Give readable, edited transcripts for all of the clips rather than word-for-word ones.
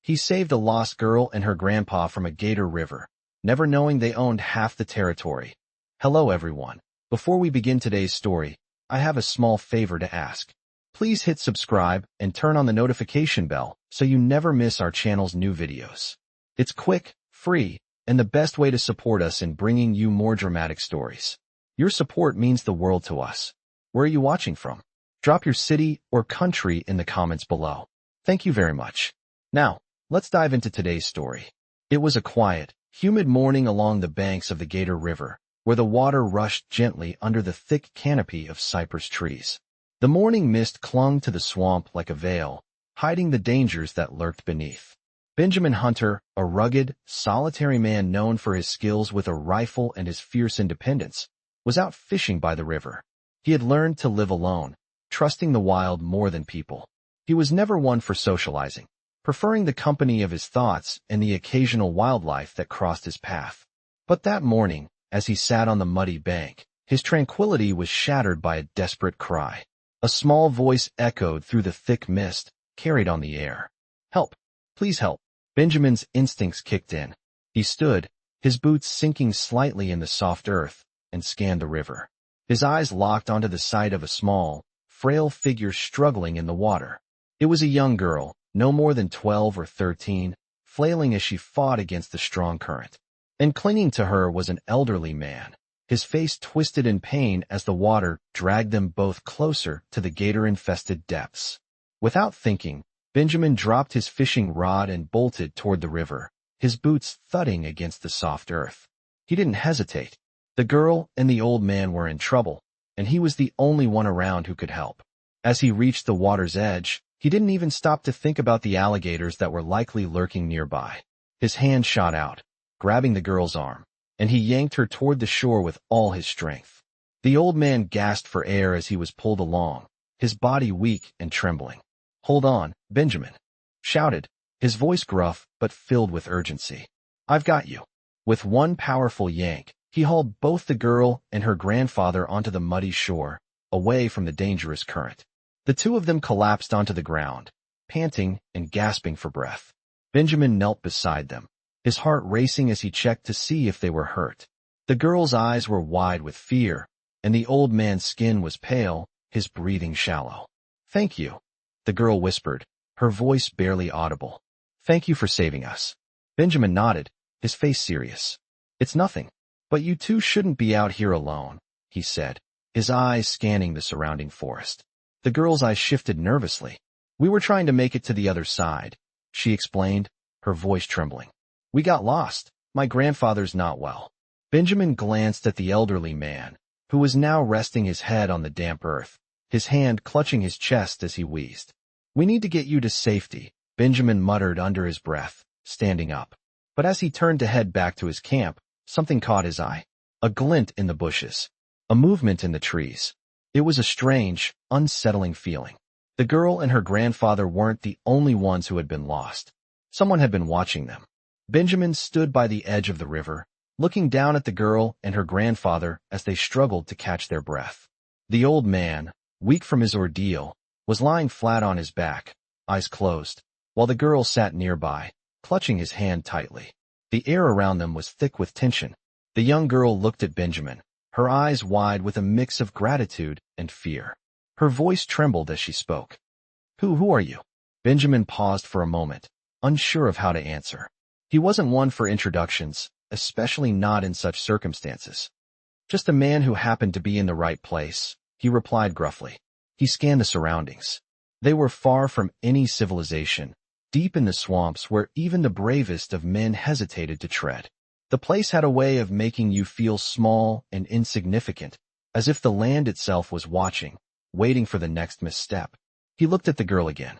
He saved a lost girl and her grandpa from a Gator river, never knowing they owned half the territory. Hello everyone. Before we begin today's story, I have a small favor to ask. Please hit subscribe and turn on the notification bell so you never miss our channel's new videos. It's quick, free, and the best way to support us in bringing you more dramatic stories. Your support means the world to us. Where are you watching from? Drop your city or country in the comments below. Thank you very much. Now, let's dive into today's story. It was a quiet, humid morning along the banks of the Gator River, where the water rushed gently under the thick canopy of cypress trees. The morning mist clung to the swamp like a veil, hiding the dangers that lurked beneath. Benjamin Hunter, a rugged, solitary man known for his skills with a rifle and his fierce independence, was out fishing by the river. He had learned to live alone, trusting the wild more than people. He was never one for socializing, preferring the company of his thoughts and the occasional wildlife that crossed his path. But that morning, as he sat on the muddy bank, his tranquility was shattered by a desperate cry. A small voice echoed through the thick mist, carried on the air. Help! Please help! Benjamin's instincts kicked in. He stood, his boots sinking slightly in the soft earth, and scanned the river. His eyes locked onto the sight of a small, frail figure struggling in the water. It was a young girl, no more than 12 or 13, flailing as she fought against the strong current. And clinging to her was an elderly man, his face twisted in pain as the water dragged them both closer to the gator-infested depths. Without thinking, Benjamin dropped his fishing rod and bolted toward the river, his boots thudding against the soft earth. He didn't hesitate. The girl and the old man were in trouble, and he was the only one around who could help. As he reached the water's edge, he didn't even stop to think about the alligators that were likely lurking nearby. His hand shot out, grabbing the girl's arm, and he yanked her toward the shore with all his strength. The old man gasped for air as he was pulled along, his body weak and trembling. "Hold on, Benjamin," shouted, his voice gruff but filled with urgency. "I've got you." With one powerful yank, he hauled both the girl and her grandfather onto the muddy shore, away from the dangerous current. The two of them collapsed onto the ground, panting and gasping for breath. Benjamin knelt beside them, his heart racing as he checked to see if they were hurt. The girl's eyes were wide with fear, and the old man's skin was pale, his breathing shallow. "Thank you," the girl whispered, her voice barely audible. "Thank you for saving us." Benjamin nodded, his face serious. "It's nothing. But you two shouldn't be out here alone," he said, his eyes scanning the surrounding forest. The girl's eyes shifted nervously. "We were trying to make it to the other side," she explained, her voice trembling. "We got lost. My grandfather's not well." Benjamin glanced at the elderly man, who was now resting his head on the damp earth, his hand clutching his chest as he wheezed. "We need to get you to safety," Benjamin muttered under his breath, standing up. But as he turned to head back to his camp, something caught his eye. A glint in the bushes. A movement in the trees. It was a strange, unsettling feeling. The girl and her grandfather weren't the only ones who had been lost. Someone had been watching them. Benjamin stood by the edge of the river, looking down at the girl and her grandfather as they struggled to catch their breath. The old man, weak from his ordeal, was lying flat on his back, eyes closed, while the girl sat nearby, clutching his hand tightly. The air around them was thick with tension. The young girl looked at Benjamin, her eyes wide with a mix of gratitude and fear. Her voice trembled as she spoke. Who are you?" Benjamin paused for a moment, unsure of how to answer. He wasn't one for introductions, especially not in such circumstances. "Just a man who happened to be in the right place," he replied gruffly. He scanned the surroundings. They were far from any civilization, deep in the swamps where even the bravest of men hesitated to tread. The place had a way of making you feel small and insignificant, as if the land itself was watching, waiting for the next misstep. He looked at the girl again.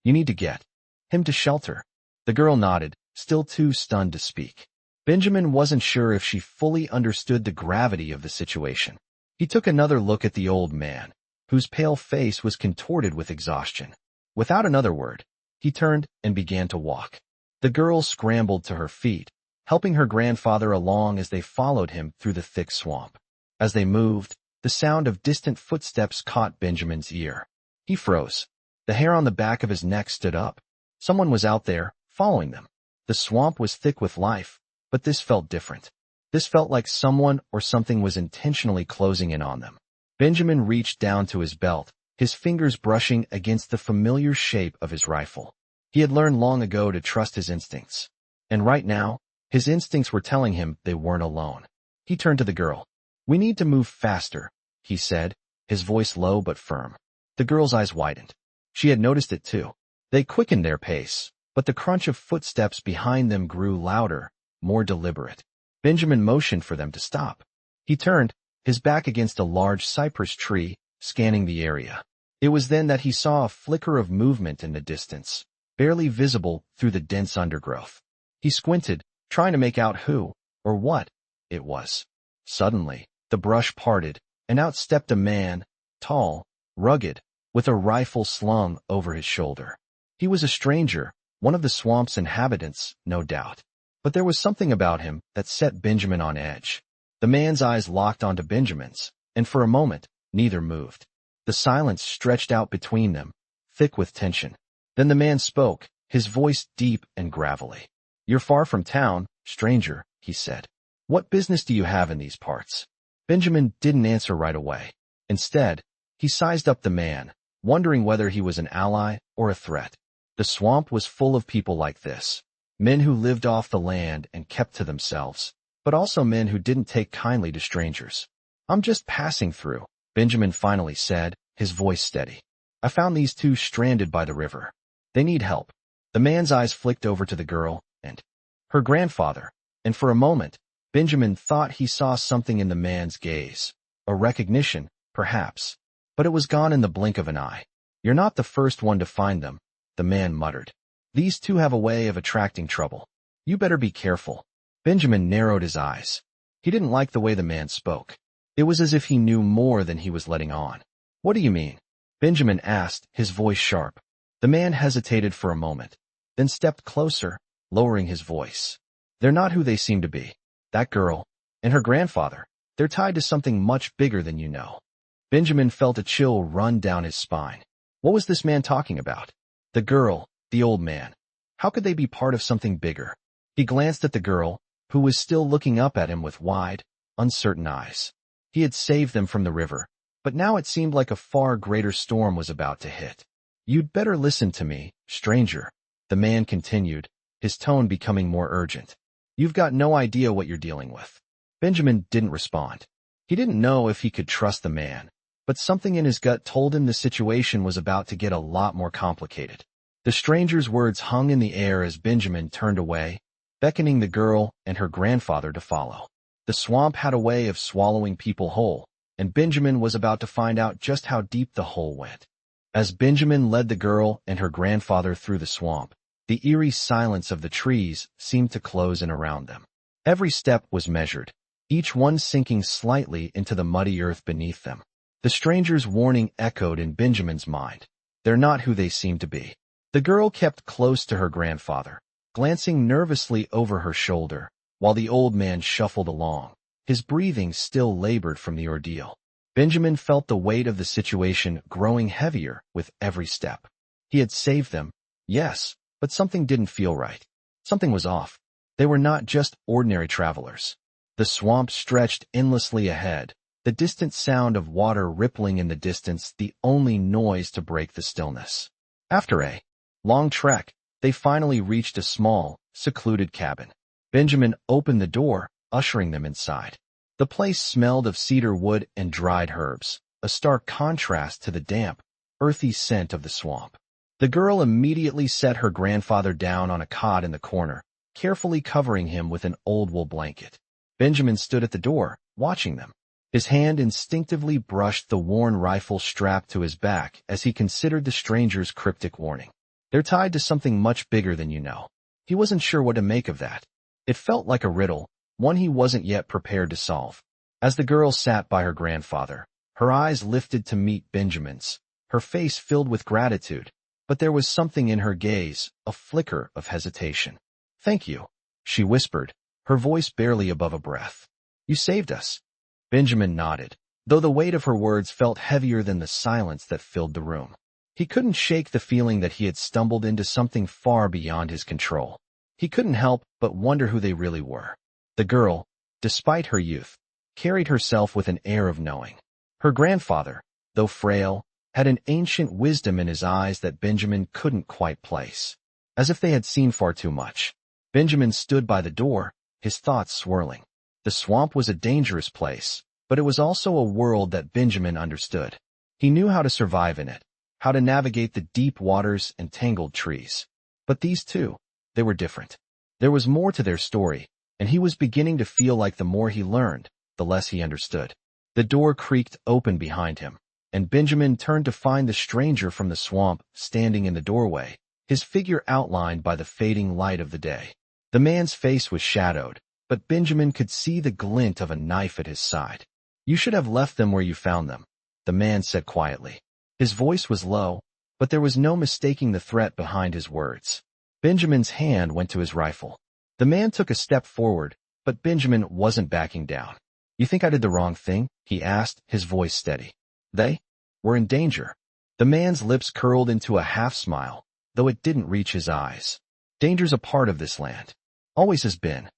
"You need to get him to shelter." The girl nodded, still too stunned to speak. Benjamin wasn't sure if she fully understood the gravity of the situation. He took another look at the old man, whose pale face was contorted with exhaustion. Without another word, he turned and began to walk. The girl scrambled to her feet, helping her grandfather along as they followed him through the thick swamp. As they moved, the sound of distant footsteps caught Benjamin's ear. He froze. The hair on the back of his neck stood up. Someone was out there, following them. The swamp was thick with life, but this felt different. This felt like someone or something was intentionally closing in on them. Benjamin reached down to his belt, his fingers brushing against the familiar shape of his rifle. He had learned long ago to trust his instincts. And right now, his instincts were telling him they weren't alone. He turned to the girl. "We need to move faster," he said, his voice low but firm. The girl's eyes widened. She had noticed it too. They quickened their pace, but the crunch of footsteps behind them grew louder, more deliberate. Benjamin motioned for them to stop. He turned, his back against a large cypress tree, scanning the area. It was then that he saw a flicker of movement in the distance, barely visible through the dense undergrowth. He squinted, trying to make out who, or what, it was. Suddenly, the brush parted, and out stepped a man, tall, rugged, with a rifle slung over his shoulder. He was a stranger, one of the swamp's inhabitants, no doubt. But there was something about him that set Benjamin on edge. The man's eyes locked onto Benjamin's, and for a moment, neither moved. The silence stretched out between them, thick with tension. Then the man spoke, his voice deep and gravelly. "You're far from town, stranger," he said. "What business do you have in these parts?" Benjamin didn't answer right away. Instead, he sized up the man, wondering whether he was an ally or a threat. The swamp was full of people like this. Men who lived off the land and kept to themselves, but also men who didn't take kindly to strangers. "I'm just passing through," Benjamin finally said, his voice steady. "I found these two stranded by the river. They need help." The man's eyes flicked over to the girl and her grandfather, and for a moment, Benjamin thought he saw something in the man's gaze. A recognition, perhaps. But it was gone in the blink of an eye. "You're not the first one to find them," the man muttered. "These two have a way of attracting trouble. You better be careful." Benjamin narrowed his eyes. He didn't like the way the man spoke. It was as if he knew more than he was letting on. "What do you mean?" Benjamin asked, his voice sharp. The man hesitated for a moment, then stepped closer, lowering his voice. "They're not who they seem to be. That girl, and her grandfather, they're tied to something much bigger than you know." Benjamin felt a chill run down his spine. What was this man talking about? The girl, the old man. How could they be part of something bigger? He glanced at the girl, who was still looking up at him with wide, uncertain eyes. He had saved them from the river, but now it seemed like a far greater storm was about to hit. "You'd better listen to me, stranger," the man continued, his tone becoming more urgent. "You've got no idea what you're dealing with." Benjamin didn't respond. He didn't know if he could trust the man, but something in his gut told him the situation was about to get a lot more complicated. The stranger's words hung in the air as Benjamin turned away, beckoning the girl and her grandfather to follow. The swamp had a way of swallowing people whole, and Benjamin was about to find out just how deep the hole went. As Benjamin led the girl and her grandfather through the swamp, the eerie silence of the trees seemed to close in around them. Every step was measured, each one sinking slightly into the muddy earth beneath them. The stranger's warning echoed in Benjamin's mind. They're not who they seem to be. The girl kept close to her grandfather, glancing nervously over her shoulder, while the old man shuffled along, his breathing still labored from the ordeal. Benjamin felt the weight of the situation growing heavier with every step. He had saved them, yes, but something didn't feel right. Something was off. They were not just ordinary travelers. The swamp stretched endlessly ahead, the distant sound of water rippling in the distance the only noise to break the stillness. After a long trek, they finally reached a small, secluded cabin. Benjamin opened the door, ushering them inside. The place smelled of cedar wood and dried herbs, a stark contrast to the damp, earthy scent of the swamp. The girl immediately set her grandfather down on a cot in the corner, carefully covering him with an old wool blanket. Benjamin stood at the door, watching them. His hand instinctively brushed the worn rifle strapped to his back as he considered the stranger's cryptic warning. "They're tied to something much bigger than you know." He wasn't sure what to make of that. It felt like a riddle, one he wasn't yet prepared to solve. As the girl sat by her grandfather, her eyes lifted to meet Benjamin's, her face filled with gratitude, but there was something in her gaze, a flicker of hesitation. "Thank you," she whispered, her voice barely above a breath. "You saved us." Benjamin nodded, though the weight of her words felt heavier than the silence that filled the room. He couldn't shake the feeling that he had stumbled into something far beyond his control. He couldn't help but wonder who they really were. The girl, despite her youth, carried herself with an air of knowing. Her grandfather, though frail, had an ancient wisdom in his eyes that Benjamin couldn't quite place. As if they had seen far too much. Benjamin stood by the door, his thoughts swirling. The swamp was a dangerous place, but it was also a world that Benjamin understood. He knew how to survive in it, how to navigate the deep waters and tangled trees. But these two, they were different. There was more to their story, and he was beginning to feel like the more he learned, the less he understood. The door creaked open behind him, and Benjamin turned to find the stranger from the swamp standing in the doorway, his figure outlined by the fading light of the day. The man's face was shadowed, but Benjamin could see the glint of a knife at his side. "You should have left them where you found them," the man said quietly. His voice was low, but there was no mistaking the threat behind his words. Benjamin's hand went to his rifle. The man took a step forward, but Benjamin wasn't backing down. "You think I did the wrong thing?" he asked, his voice steady. "They were in danger." The man's lips curled into a half-smile, though it didn't reach his eyes. "Danger's a part of this land. Always has been."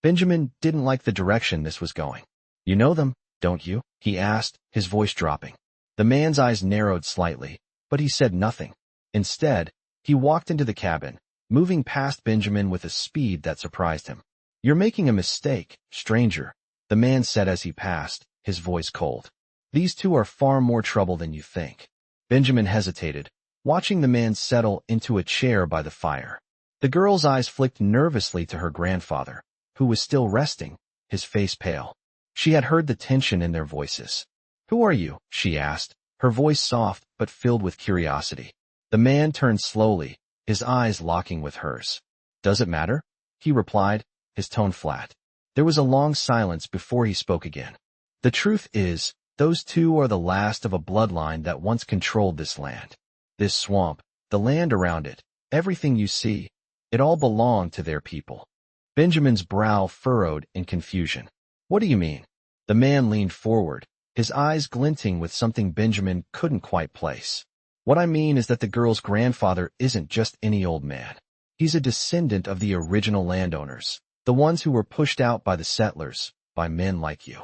Benjamin didn't like the direction this was going. "You know them, don't you?" he asked, his voice dropping. The man's eyes narrowed slightly, but he said nothing. Instead, he walked into the cabin, moving past Benjamin with a speed that surprised him. "You're making a mistake, stranger," the man said as he passed, his voice cold. "These two are far more trouble than you think." Benjamin hesitated, watching the man settle into a chair by the fire. The girl's eyes flicked nervously to her grandfather, who was still resting, his face pale. She had heard the tension in their voices. "Who are you?" she asked, her voice soft but filled with curiosity. The man turned slowly, his eyes locking with hers. "Does it matter?" he replied, his tone flat. There was a long silence before he spoke again. "The truth is, those two are the last of a bloodline that once controlled this land. This swamp, the land around it, everything you see, it all belonged to their people." Benjamin's brow furrowed in confusion. "What do you mean?" The man leaned forward, his eyes glinting with something Benjamin couldn't quite place. "What I mean is that the girl's grandfather isn't just any old man. He's a descendant of the original landowners, the ones who were pushed out by the settlers, by men like you."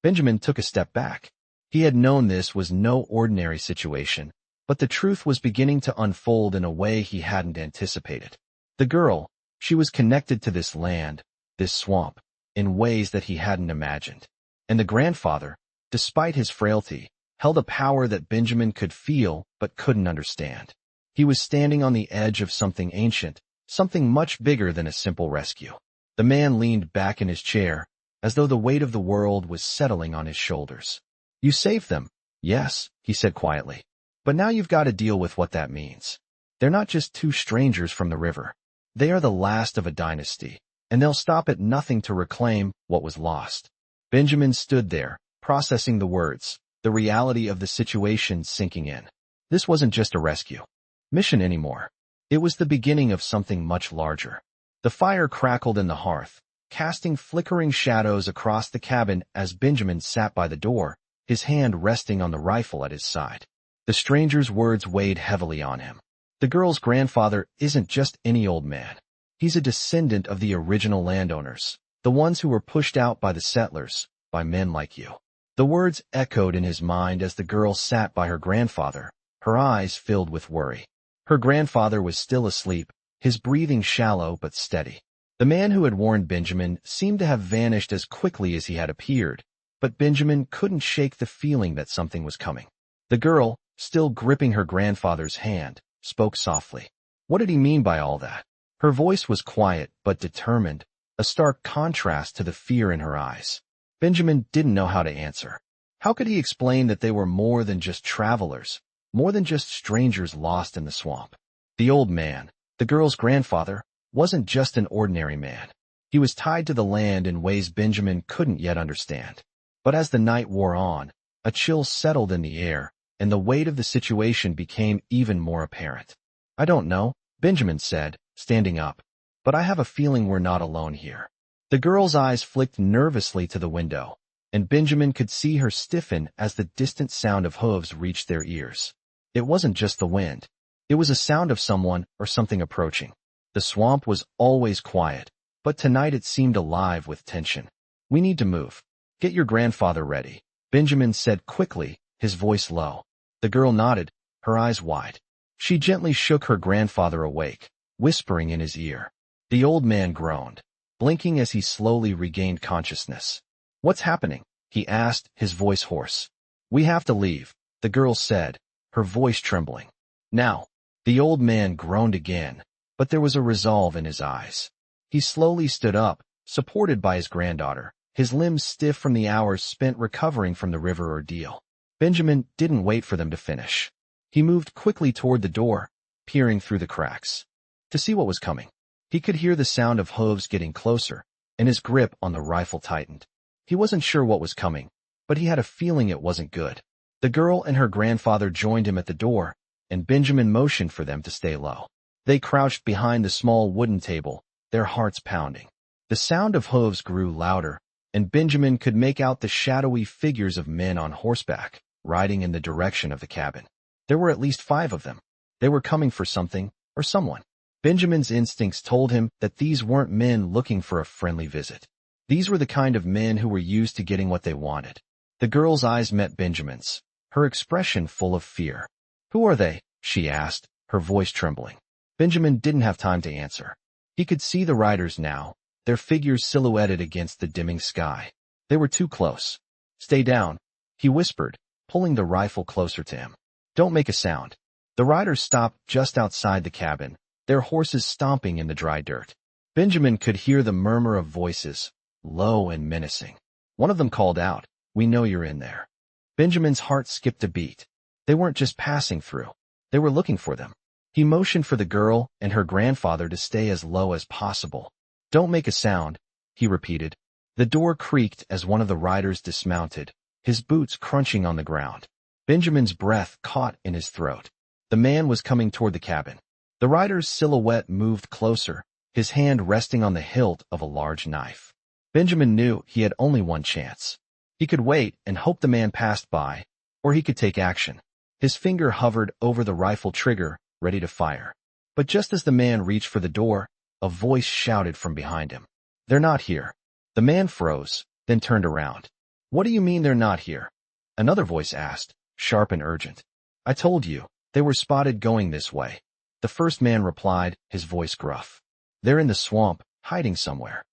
Benjamin took a step back. He had known this was no ordinary situation, but the truth was beginning to unfold in a way he hadn't anticipated. The girl, she was connected to this land, this swamp, in ways that he hadn't imagined. And the grandfather, despite his frailty, held a power that Benjamin could feel but couldn't understand. He was standing on the edge of something ancient, something much bigger than a simple rescue. The man leaned back in his chair, as though the weight of the world was settling on his shoulders. "You saved them, yes," he said quietly. "But now you've got to deal with what that means. They're not just two strangers from the river. They are the last of a dynasty, and they'll stop at nothing to reclaim what was lost." Benjamin stood there, processing the words, the reality of the situation sinking in. This wasn't just a rescue mission anymore. It was the beginning of something much larger. The fire crackled in the hearth, casting flickering shadows across the cabin as Benjamin sat by the door, his hand resting on the rifle at his side. The stranger's words weighed heavily on him. The girl's grandfather isn't just any old man. He's a descendant of the original landowners, the ones who were pushed out by the settlers, by men like you. The words echoed in his mind as the girl sat by her grandfather, her eyes filled with worry. Her grandfather was still asleep, his breathing shallow but steady. The man who had warned Benjamin seemed to have vanished as quickly as he had appeared, but Benjamin couldn't shake the feeling that something was coming. The girl, still gripping her grandfather's hand, spoke softly. What did he mean by all that? Her voice was quiet but determined, a stark contrast to the fear in her eyes. Benjamin didn't know how to answer. How could he explain that they were more than just travelers, more than just strangers lost in the swamp? The old man, the girl's grandfather, wasn't just an ordinary man. He was tied to the land in ways Benjamin couldn't yet understand. But as the night wore on, a chill settled in the air, and the weight of the situation became even more apparent. "I don't know," Benjamin said, standing up, "but I have a feeling we're not alone here." The girl's eyes flicked nervously to the window, and Benjamin could see her stiffen as the distant sound of hooves reached their ears. It wasn't just the wind. It was a sound of someone or something approaching. The swamp was always quiet, but tonight it seemed alive with tension. We need to move. Get your grandfather ready, Benjamin said quickly, his voice low. The girl nodded, her eyes wide. She gently shook her grandfather awake, whispering in his ear. The old man groaned, blinking as he slowly regained consciousness. What's happening? He asked, his voice hoarse. We have to leave, the girl said, her voice trembling. Now. The old man groaned again, but there was a resolve in his eyes. He slowly stood up, supported by his granddaughter, his limbs stiff from the hours spent recovering from the river ordeal. Benjamin didn't wait for them to finish. He moved quickly toward the door, peering through the cracks. To see what was coming. He could hear the sound of hooves getting closer, and his grip on the rifle tightened. He wasn't sure what was coming, but he had a feeling it wasn't good. The girl and her grandfather joined him at the door, and Benjamin motioned for them to stay low. They crouched behind the small wooden table, their hearts pounding. The sound of hooves grew louder, and Benjamin could make out the shadowy figures of men on horseback, riding in the direction of the cabin. There were at least 5 of them. They were coming for something or someone. Benjamin's instincts told him that these weren't men looking for a friendly visit. These were the kind of men who were used to getting what they wanted. The girl's eyes met Benjamin's, her expression full of fear. Who are they? She asked, her voice trembling. Benjamin didn't have time to answer. He could see the riders now, their figures silhouetted against the dimming sky. They were too close. Stay down, he whispered, pulling the rifle closer to him. Don't make a sound. The riders stopped just outside the cabin, their horses stomping in the dry dirt. Benjamin could hear the murmur of voices, low and menacing. One of them called out, "We know you're in there." Benjamin's heart skipped a beat. They weren't just passing through. They were looking for them. He motioned for the girl and her grandfather to stay as low as possible. Don't make a sound, he repeated. The door creaked as one of the riders dismounted, his boots crunching on the ground. Benjamin's breath caught in his throat. The man was coming toward the cabin. The rider's silhouette moved closer, his hand resting on the hilt of a large knife. Benjamin knew he had only one chance. He could wait and hope the man passed by, or he could take action. His finger hovered over the rifle trigger, ready to fire. But just as the man reached for the door, a voice shouted from behind him. They're not here. The man froze, then turned around. What do you mean they're not here? Another voice asked, sharp and urgent. I told you, they were spotted going this way. The first man replied, his voice gruff. They're in the swamp, hiding somewhere.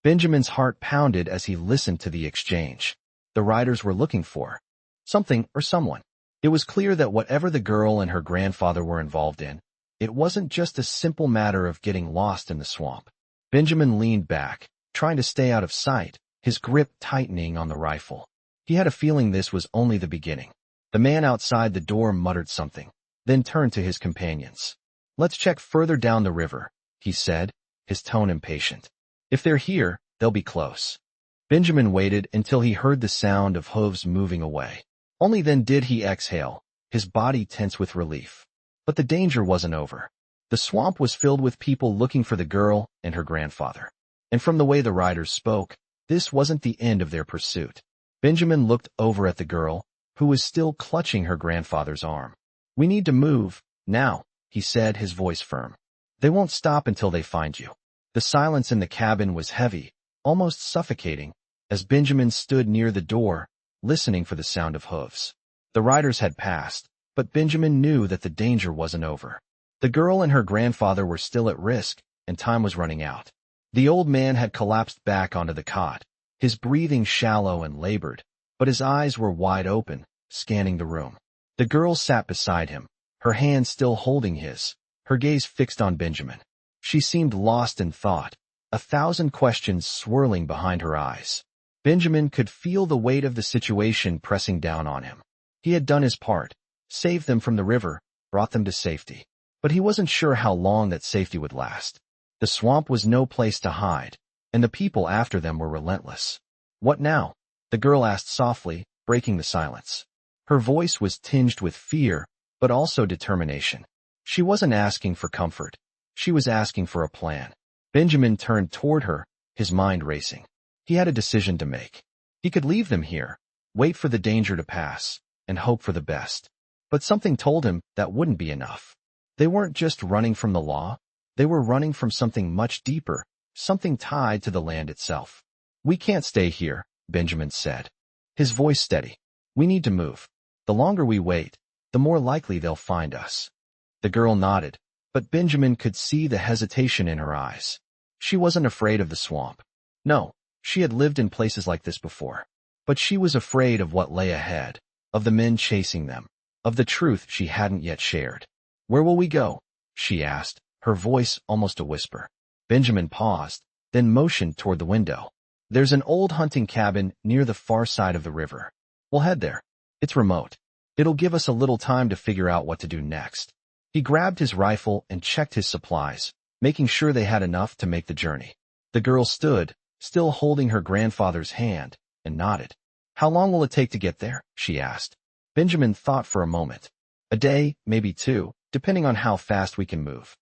Benjamin's heart pounded as he listened to the exchange. The riders were looking for something or someone. It was clear that whatever the girl and her grandfather were involved in, it wasn't just a simple matter of getting lost in the swamp. Benjamin leaned back, trying to stay out of sight, his grip tightening on the rifle. He had a feeling this was only the beginning. The man outside the door muttered something, then turned to his companions. Let's check further down the river, he said, his tone impatient. If they're here, they'll be close. Benjamin waited until he heard the sound of hooves moving away. Only then did he exhale, his body tense with relief. But the danger wasn't over. The swamp was filled with people looking for the girl and her grandfather. And from the way the riders spoke, this wasn't the end of their pursuit. Benjamin looked over at the girl, who was still clutching her grandfather's arm. We need to move, now, he said, his voice firm. They won't stop until they find you. The silence in the cabin was heavy, almost suffocating, as Benjamin stood near the door, listening for the sound of hooves. The riders had passed, but Benjamin knew that the danger wasn't over. The girl and her grandfather were still at risk, and time was running out. The old man had collapsed back onto the cot, his breathing shallow and labored, but his eyes were wide open, scanning the room. The girl sat beside him, her hand still holding his, her gaze fixed on Benjamin. She seemed lost in thought, 1,000 questions swirling behind her eyes. Benjamin could feel the weight of the situation pressing down on him. He had done his part, saved them from the river, brought them to safety. But he wasn't sure how long that safety would last. The swamp was no place to hide, and the people after them were relentless. What now? The girl asked softly, breaking the silence. Her voice was tinged with fear, but also determination. She wasn't asking for comfort. She was asking for a plan. Benjamin turned toward her, his mind racing. He had a decision to make. He could leave them here, wait for the danger to pass, and hope for the best. But something told him that wouldn't be enough. They weren't just running from the law. They were running from something much deeper, something tied to the land itself. "We can't stay here," Benjamin said, his voice steady. "We need to move. The longer we wait, the more likely they'll find us." The girl nodded, but Benjamin could see the hesitation in her eyes. She wasn't afraid of the swamp. No, she had lived in places like this before. But she was afraid of what lay ahead, of the men chasing them, of the truth she hadn't yet shared. "Where will we go?" she asked, her voice almost a whisper. Benjamin paused, then motioned toward the window. "There's an old hunting cabin near the far side of the river. We'll head there. It's remote. It'll give us a little time to figure out what to do next." He grabbed his rifle and checked his supplies, making sure they had enough to make the journey. The girl stood, still holding her grandfather's hand, and nodded. "How long will it take to get there?" she asked. Benjamin thought for a moment. "A day, maybe 2, depending on how fast we can move."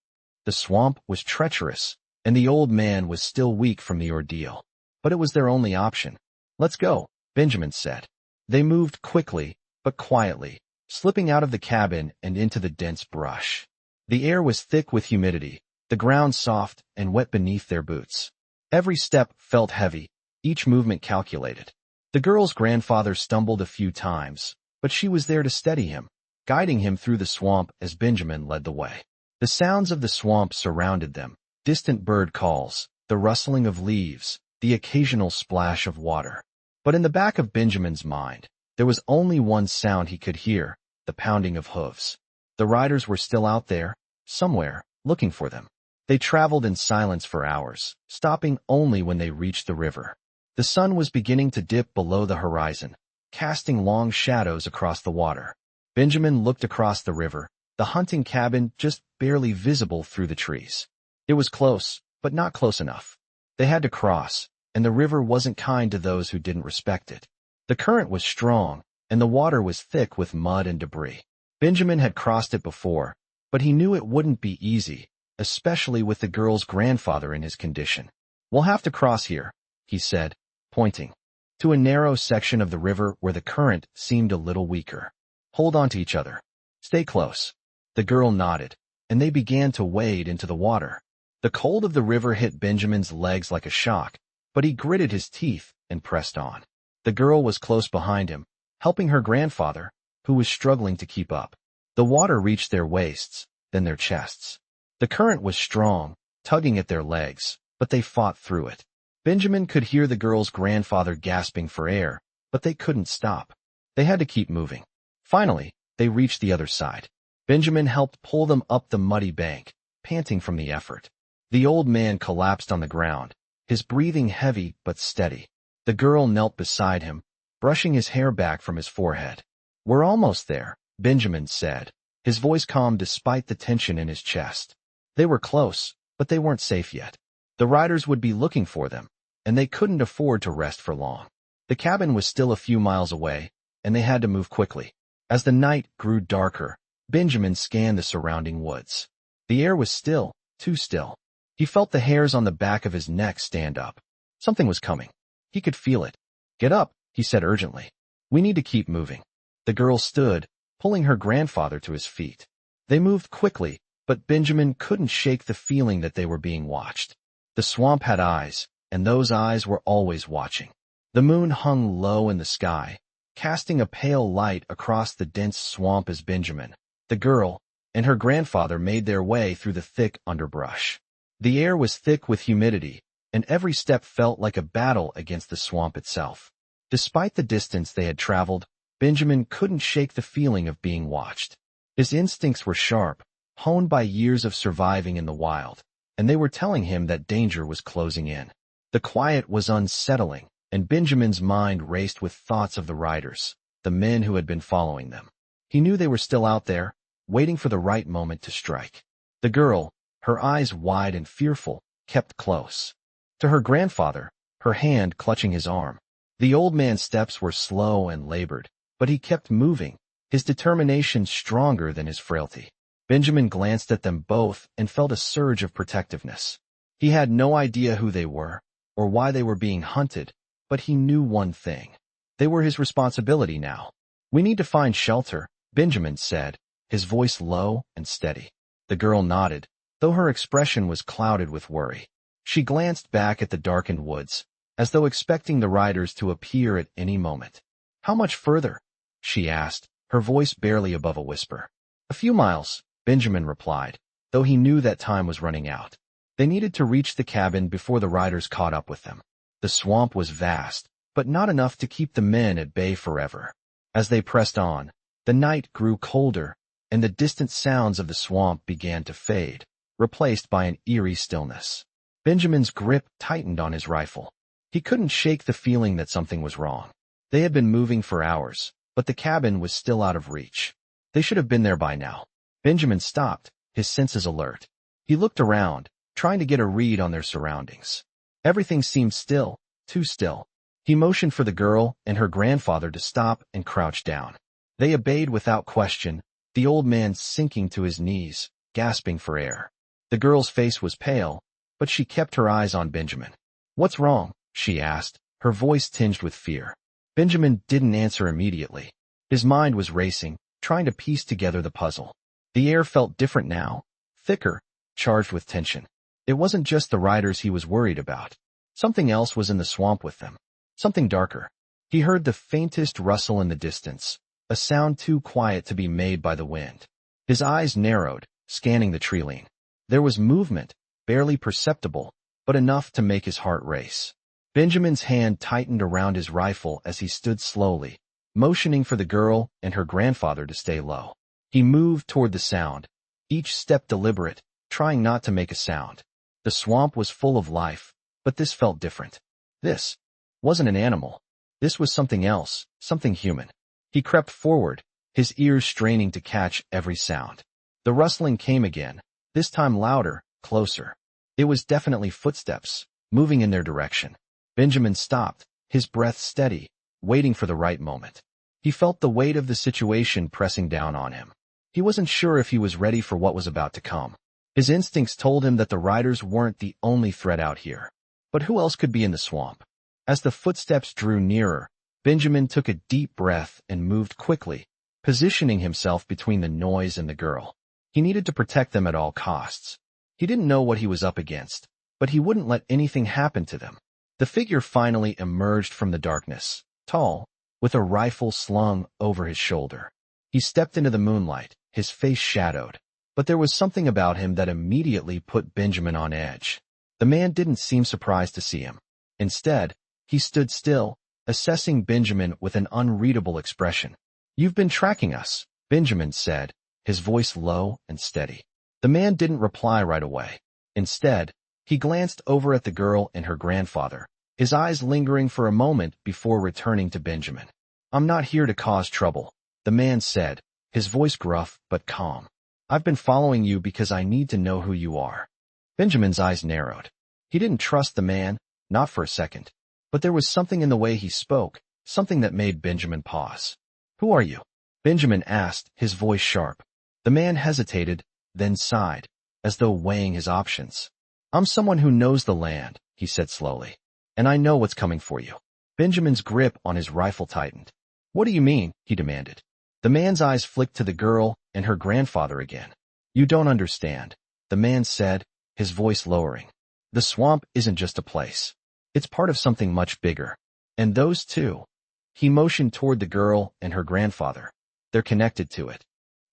The swamp was treacherous, and the old man was still weak from the ordeal. But it was their only option. "Let's go," Benjamin said. They moved quickly, but quietly, slipping out of the cabin and into the dense brush. The air was thick with humidity, the ground soft and wet beneath their boots. Every step felt heavy, each movement calculated. The girl's grandfather stumbled a few times, but she was there to steady him, guiding him through the swamp as Benjamin led the way. The sounds of the swamp surrounded them, distant bird calls, the rustling of leaves, the occasional splash of water. But in the back of Benjamin's mind, there was only one sound he could hear, the pounding of hooves. The riders were still out there, somewhere, looking for them. They traveled in silence for hours, stopping only when they reached the river. The sun was beginning to dip below the horizon, casting long shadows across the water. Benjamin looked across the river, the hunting cabin just barely visible through the trees. It was close, but not close enough. They had to cross, and the river wasn't kind to those who didn't respect it. The current was strong, and the water was thick with mud and debris. Benjamin had crossed it before, but he knew it wouldn't be easy, especially with the girl's grandfather in his condition. "We'll have to cross here," he said, pointing to a narrow section of the river where the current seemed a little weaker. "Hold on to each other. Stay close." The girl nodded, and they began to wade into the water. The cold of the river hit Benjamin's legs like a shock, but he gritted his teeth and pressed on. The girl was close behind him, helping her grandfather, who was struggling to keep up. The water reached their waists, then their chests. The current was strong, tugging at their legs, but they fought through it. Benjamin could hear the girl's grandfather gasping for air, but they couldn't stop. They had to keep moving. Finally, they reached the other side. Benjamin helped pull them up the muddy bank, panting from the effort. The old man collapsed on the ground, his breathing heavy but steady. The girl knelt beside him, brushing his hair back from his forehead. "We're almost there," Benjamin said, his voice calm despite the tension in his chest. They were close, but they weren't safe yet. The riders would be looking for them, and they couldn't afford to rest for long. The cabin was still a few miles away, and they had to move quickly. As the night grew darker, Benjamin scanned the surrounding woods. The air was still, too still. He felt the hairs on the back of his neck stand up. Something was coming. He could feel it. "Get up," he said urgently. "We need to keep moving." The girl stood, pulling her grandfather to his feet. They moved quickly, but Benjamin couldn't shake the feeling that they were being watched. The swamp had eyes, and those eyes were always watching. The moon hung low in the sky, casting a pale light across the dense swamp as Benjamin, the girl, and her grandfather made their way through the thick underbrush. The air was thick with humidity, and every step felt like a battle against the swamp itself. Despite the distance they had traveled, Benjamin couldn't shake the feeling of being watched. His instincts were sharp, honed by years of surviving in the wild, and they were telling him that danger was closing in. The quiet was unsettling, and Benjamin's mind raced with thoughts of the riders, the men who had been following them. He knew they were still out there, waiting for the right moment to strike. The girl, her eyes wide and fearful, kept close to her grandfather, her hand clutching his arm. The old man's steps were slow and labored, but he kept moving, his determination stronger than his frailty. Benjamin glanced at them both and felt a surge of protectiveness. He had no idea who they were, or why they were being hunted, but he knew one thing. They were his responsibility now. "We need to find shelter," Benjamin said, his voice low and steady. The girl nodded, though her expression was clouded with worry. She glanced back at the darkened woods, as though expecting the riders to appear at any moment. "How much further?" she asked, her voice barely above a whisper. "A few miles," Benjamin replied, though he knew that time was running out. They needed to reach the cabin before the riders caught up with them. The swamp was vast, but not enough to keep the men at bay forever. As they pressed on, the night grew colder, and the distant sounds of the swamp began to fade, replaced by an eerie stillness. Benjamin's grip tightened on his rifle. He couldn't shake the feeling that something was wrong. They had been moving for hours, but the cabin was still out of reach. They should have been there by now. Benjamin stopped, his senses alert. He looked around, trying to get a read on their surroundings. Everything seemed still, too still. He motioned for the girl and her grandfather to stop and crouch down. They obeyed without question, the old man sinking to his knees, gasping for air. The girl's face was pale, but she kept her eyes on Benjamin. "What's wrong?" she asked, her voice tinged with fear. Benjamin didn't answer immediately. His mind was racing, trying to piece together the puzzle. The air felt different now, thicker, charged with tension. It wasn't just the riders he was worried about. Something else was in the swamp with them. Something darker. He heard the faintest rustle in the distance, a sound too quiet to be made by the wind. His eyes narrowed, scanning the treeline. There was movement, barely perceptible, but enough to make his heart race. Benjamin's hand tightened around his rifle as he stood slowly, motioning for the girl and her grandfather to stay low. He moved toward the sound, each step deliberate, trying not to make a sound. The swamp was full of life, but this felt different. This wasn't an animal. This was something else, something human. He crept forward, his ears straining to catch every sound. The rustling came again, this time louder, closer. It was definitely footsteps, moving in their direction. Benjamin stopped, his breath steady, waiting for the right moment. He felt the weight of the situation pressing down on him. He wasn't sure if he was ready for what was about to come. His instincts told him that the riders weren't the only threat out here. But who else could be in the swamp? As the footsteps drew nearer, Benjamin took a deep breath and moved quickly, positioning himself between the noise and the girl. He needed to protect them at all costs. He didn't know what he was up against, but he wouldn't let anything happen to them. The figure finally emerged from the darkness, tall, with a rifle slung over his shoulder. He stepped into the moonlight, his face shadowed, but there was something about him that immediately put Benjamin on edge. The man didn't seem surprised to see him. Instead, he stood still, assessing Benjamin with an unreadable expression. "You've been tracking us," Benjamin said, his voice low and steady. The man didn't reply right away. Instead, he glanced over at the girl and her grandfather, his eyes lingering for a moment before returning to Benjamin. "I'm not here to cause trouble," the man said, his voice gruff but calm. "I've been following you because I need to know who you are." Benjamin's eyes narrowed. He didn't trust the man, not for a second. But there was something in the way he spoke, something that made Benjamin pause. "Who are you?" Benjamin asked, his voice sharp. The man hesitated, then sighed, as though weighing his options. "I'm someone who knows the land," he said slowly. "And I know what's coming for you." Benjamin's grip on his rifle tightened. "What do you mean?" he demanded. The man's eyes flicked to the girl and her grandfather again. "You don't understand," the man said, his voice lowering. "The swamp isn't just a place. It's part of something much bigger. And those two—" He motioned toward the girl and her grandfather. "They're connected to it."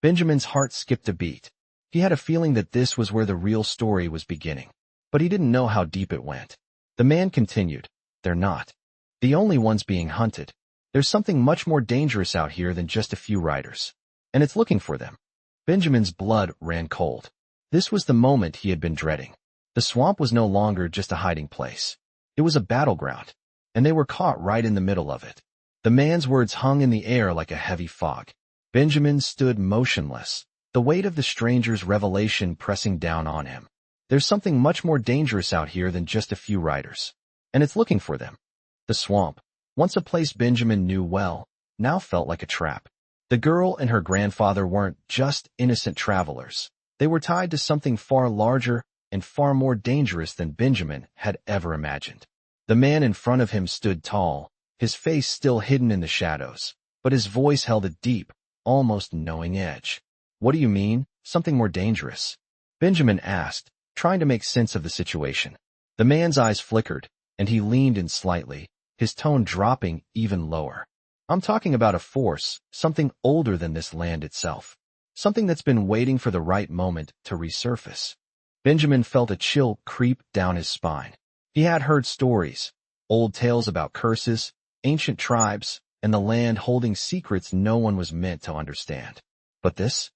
Benjamin's heart skipped a beat. He had a feeling that this was where the real story was beginning. But he didn't know how deep it went. The man continued, "They're not the only ones being hunted. There's something much more dangerous out here than just a few riders. And it's looking for them." Benjamin's blood ran cold. This was the moment he had been dreading. The swamp was no longer just a hiding place. It was a battleground, and they were caught right in the middle of it. The man's words hung in the air like a heavy fog. Benjamin stood motionless, the weight of the stranger's revelation pressing down on him. There's something much more dangerous out here than just a few riders. And it's looking for them. The swamp, once a place Benjamin knew well, now felt like a trap. The girl and her grandfather weren't just innocent travelers. They were tied to something far larger and far more dangerous than Benjamin had ever imagined. The man in front of him stood tall, his face still hidden in the shadows, but his voice held a deep, almost knowing edge. What do you mean, something more dangerous? Benjamin asked, trying to make sense of the situation. The man's eyes flickered, and he leaned in slightly, his tone dropping even lower. I'm talking about a force, something older than this land itself. Something that's been waiting for the right moment to resurface. Benjamin felt a chill creep down his spine. He had heard stories, old tales about curses, ancient tribes, and the land holding secrets no one was meant to understand. But this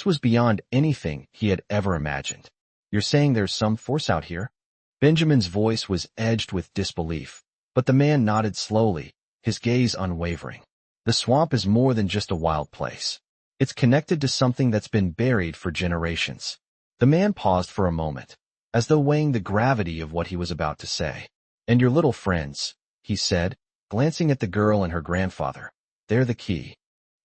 was beyond anything he had ever imagined. You're saying there's some force out here? Benjamin's voice was edged with disbelief, but the man nodded slowly, his gaze unwavering. The swamp is more than just a wild place. It's connected to something that's been buried for generations. The man paused for a moment, as though weighing the gravity of what he was about to say. And your little friends, he said, glancing at the girl and her grandfather. They're the key.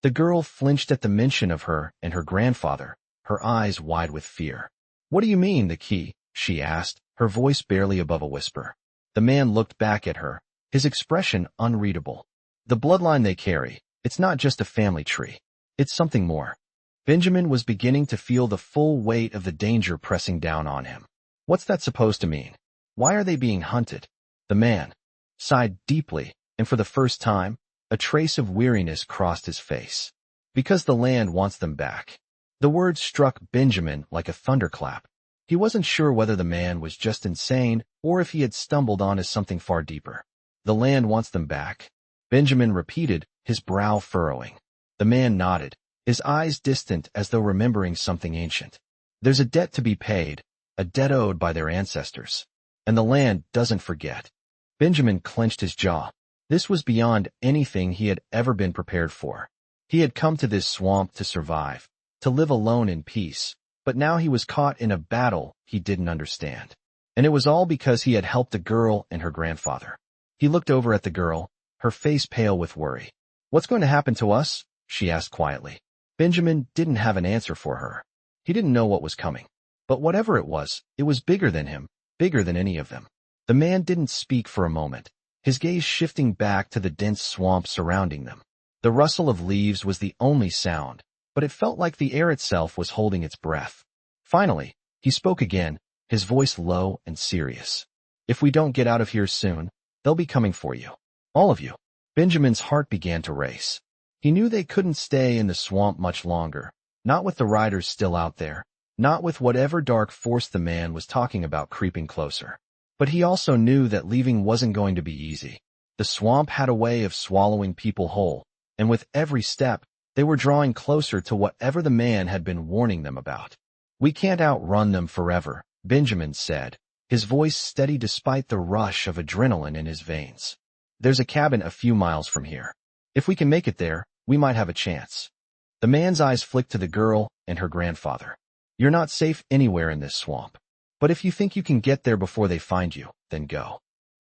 The girl flinched at the mention of her and her grandfather, her eyes wide with fear. What do you mean, the key? She asked, her voice barely above a whisper. The man looked back at her, his expression unreadable. The bloodline they carry, it's not just a family tree. It's something more. Benjamin was beginning to feel the full weight of the danger pressing down on him. What's that supposed to mean? Why are they being hunted? The man sighed deeply, and for the first time, a trace of weariness crossed his face. Because the land wants them back. The word struck Benjamin like a thunderclap. He wasn't sure whether the man was just insane or if he had stumbled onto something far deeper. The land wants them back. Benjamin repeated, his brow furrowing. The man nodded, his eyes distant as though remembering something ancient. There's a debt to be paid, a debt owed by their ancestors. And the land doesn't forget. Benjamin clenched his jaw. This was beyond anything he had ever been prepared for. He had come to this swamp to survive, to live alone in peace, but now he was caught in a battle he didn't understand. And it was all because he had helped a girl and her grandfather. He looked over at the girl, her face pale with worry. What's going to happen to us? She asked quietly. Benjamin didn't have an answer for her. He didn't know what was coming. But whatever it was bigger than him, bigger than any of them. The man didn't speak for a moment, his gaze shifting back to the dense swamp surrounding them. The rustle of leaves was the only sound, but it felt like the air itself was holding its breath. Finally, he spoke again, his voice low and serious. If we don't get out of here soon, they'll be coming for you. All of you. Benjamin's heart began to race. He knew they couldn't stay in the swamp much longer, not with the riders still out there, not with whatever dark force the man was talking about creeping closer. But he also knew that leaving wasn't going to be easy. The swamp had a way of swallowing people whole, and with every step, they were drawing closer to whatever the man had been warning them about. We can't outrun them forever, Benjamin said, his voice steady despite the rush of adrenaline in his veins. There's a cabin a few miles from here. If we can make it there, we might have a chance. The man's eyes flicked to the girl and her grandfather. You're not safe anywhere in this swamp. But if you think you can get there before they find you, then go.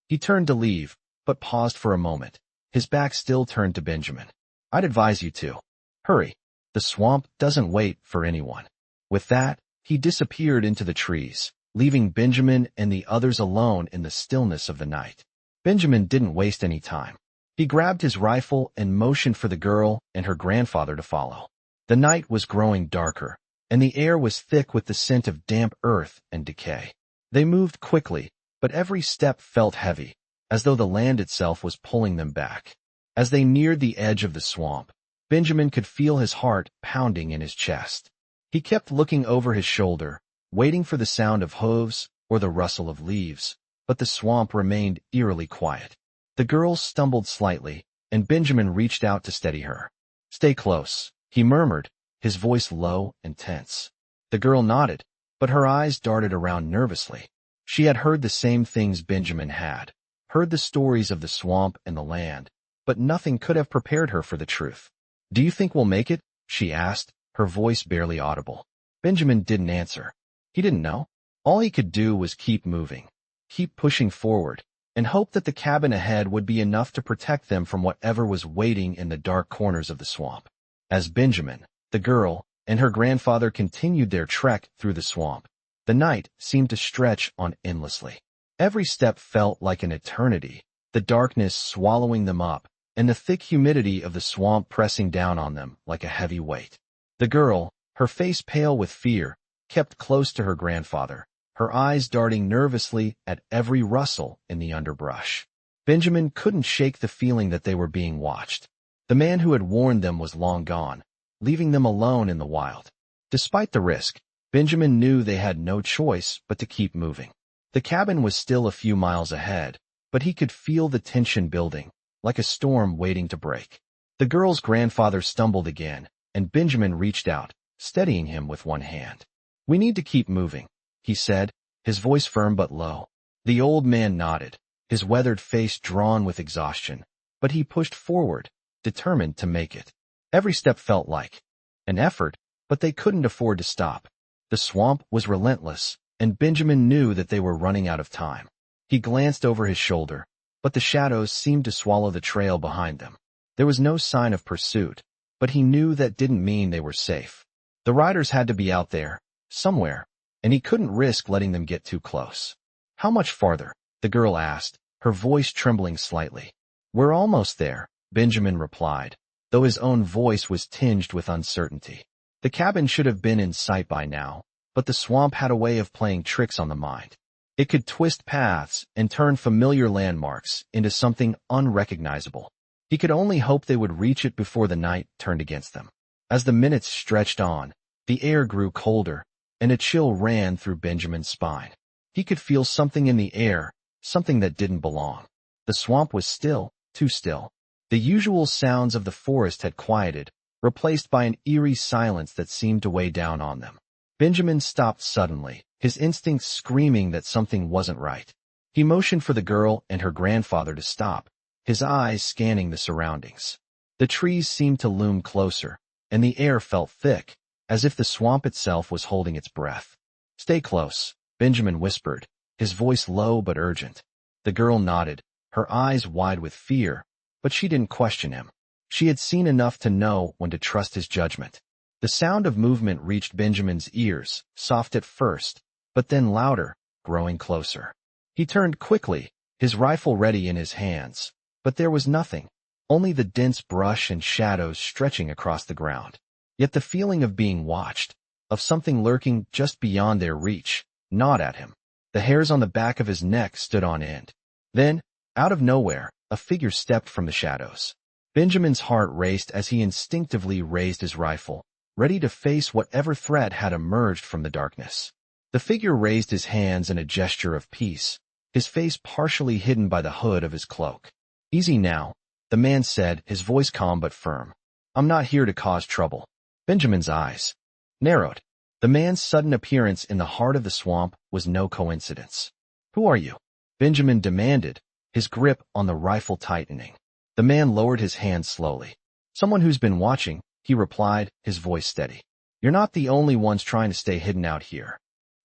He turned to leave, but paused for a moment, his back still turned to Benjamin. I'd advise you to. Hurry. The swamp doesn't wait for anyone. With that, he disappeared into the trees, leaving Benjamin and the others alone in the stillness of the night. Benjamin didn't waste any time. He grabbed his rifle and motioned for the girl and her grandfather to follow. The night was growing darker, and the air was thick with the scent of damp earth and decay. They moved quickly, but every step felt heavy, as though the land itself was pulling them back. As they neared the edge of the swamp, Benjamin could feel his heart pounding in his chest. He kept looking over his shoulder, waiting for the sound of hooves or the rustle of leaves, but the swamp remained eerily quiet. The girl stumbled slightly, and Benjamin reached out to steady her. Stay close, he murmured, his voice low and tense. The girl nodded, but her eyes darted around nervously. She had heard the same things Benjamin had, heard the stories of the swamp and the land, but nothing could have prepared her for the truth. Do you think we'll make it? She asked, her voice barely audible. Benjamin didn't answer. He didn't know. All he could do was keep moving, keep pushing forward, and hope that the cabin ahead would be enough to protect them from whatever was waiting in the dark corners of the swamp. As Benjamin, the girl, and her grandfather continued their trek through the swamp, the night seemed to stretch on endlessly. Every step felt like an eternity, the darkness swallowing them up, and the thick humidity of the swamp pressing down on them like a heavy weight. The girl, her face pale with fear, kept close to her grandfather, her eyes darting nervously at every rustle in the underbrush. Benjamin couldn't shake the feeling that they were being watched. The man who had warned them was long gone, leaving them alone in the wild. Despite the risk, Benjamin knew they had no choice but to keep moving. The cabin was still a few miles ahead, but he could feel the tension building, like a storm waiting to break. The girl's grandfather stumbled again, and Benjamin reached out, steadying him with one hand. "We need to keep moving," he said, his voice firm but low. The old man nodded, his weathered face drawn with exhaustion, but he pushed forward, determined to make it. Every step felt like an effort, but they couldn't afford to stop. The swamp was relentless, and Benjamin knew that they were running out of time. He glanced over his shoulder, but the shadows seemed to swallow the trail behind them. There was no sign of pursuit, but he knew that didn't mean they were safe. The riders had to be out there, somewhere, and he couldn't risk letting them get too close. "How much farther?" the girl asked, her voice trembling slightly. "We're almost there," Benjamin replied, though his own voice was tinged with uncertainty. The cabin should have been in sight by now, but the swamp had a way of playing tricks on the mind. It could twist paths and turn familiar landmarks into something unrecognizable. He could only hope they would reach it before the night turned against them. As the minutes stretched on, the air grew colder, and a chill ran through Benjamin's spine. He could feel something in the air, something that didn't belong. The swamp was still, too still. The usual sounds of the forest had quieted, replaced by an eerie silence that seemed to weigh down on them. Benjamin stopped suddenly, his instincts screaming that something wasn't right. He motioned for the girl and her grandfather to stop, his eyes scanning the surroundings. The trees seemed to loom closer, and the air felt thick, as if the swamp itself was holding its breath. "Stay close," Benjamin whispered, his voice low but urgent. The girl nodded, her eyes wide with fear, but she didn't question him. She had seen enough to know when to trust his judgment. The sound of movement reached Benjamin's ears, soft at first, but then louder, growing closer. He turned quickly, his rifle ready in his hands, but there was nothing, only the dense brush and shadows stretching across the ground. Yet the feeling of being watched, of something lurking just beyond their reach, gnawed at him. The hairs on the back of his neck stood on end. Then, out of nowhere, a figure stepped from the shadows. Benjamin's heart raced as he instinctively raised his rifle, ready to face whatever threat had emerged from the darkness. The figure raised his hands in a gesture of peace, his face partially hidden by the hood of his cloak. "Easy now," the man said, his voice calm but firm. "I'm not here to cause trouble." Benjamin's eyes narrowed. The man's sudden appearance in the heart of the swamp was no coincidence. "Who are you?" Benjamin demanded, his grip on the rifle tightening. The man lowered his hand slowly. "Someone who's been watching," he replied, his voice steady. "You're not the only ones trying to stay hidden out here."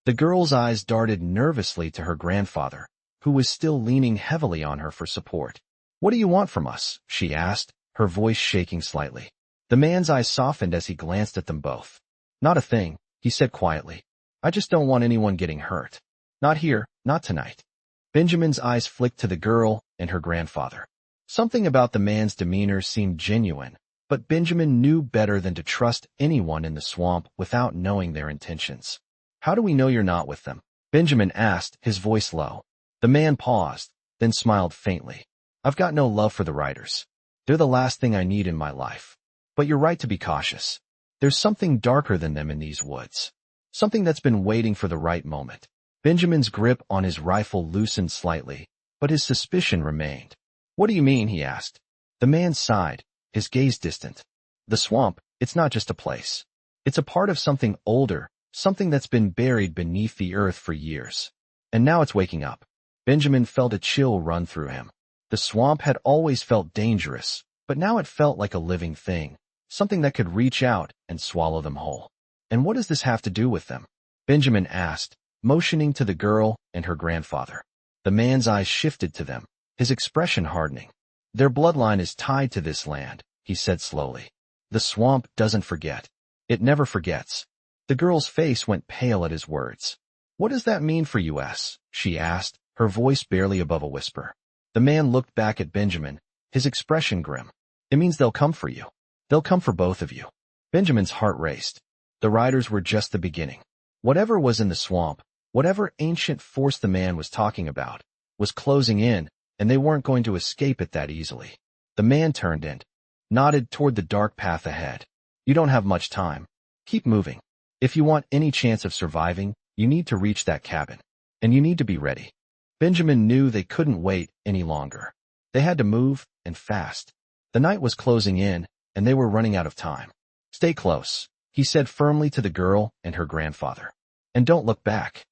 The girl's eyes darted nervously to her grandfather, who was still leaning heavily on her for support. "What do you want from us?" she asked, her voice shaking slightly. The man's eyes softened as he glanced at them both. "Not a thing," he said quietly. "I just don't want anyone getting hurt. Not here, not tonight." Benjamin's eyes flicked to the girl and her grandfather. Something about the man's demeanor seemed genuine, but Benjamin knew better than to trust anyone in the swamp without knowing their intentions. "How do we know you're not with them?" Benjamin asked, his voice low. The man paused, then smiled faintly. "I've got no love for the riders. They're the last thing I need in my life. But you're right to be cautious. There's something darker than them in these woods. Something that's been waiting for the right moment." Benjamin's grip on his rifle loosened slightly, but his suspicion remained. "What do you mean?" he asked. The man sighed, his gaze distant. "The swamp, it's not just a place. It's a part of something older, something that's been buried beneath the earth for years. And now it's waking up." Benjamin felt a chill run through him. The swamp had always felt dangerous, but now it felt like a living thing, something that could reach out and swallow them whole. "And what does this have to do with them?" Benjamin asked, motioning to the girl and her grandfather. The man's eyes shifted to them, his expression hardening. "Their bloodline is tied to this land," he said slowly. "The swamp doesn't forget. It never forgets." The girl's face went pale at his words. "What does that mean for us?" she asked, her voice barely above a whisper. The man looked back at Benjamin, his expression grim. It means they'll come for you. They'll come for both of you. Benjamin's heart raced. The riders were just the beginning. Whatever was in the swamp, whatever ancient force the man was talking about, was closing in, and they weren't going to escape it that easily. The man turned and nodded toward the dark path ahead. You don't have much time. Keep moving. If you want any chance of surviving, you need to reach that cabin. And you need to be ready. Benjamin knew they couldn't wait any longer. They had to move, and fast. The night was closing in, and they were running out of time. Stay close, he said firmly to the girl and her grandfather. And don't look back.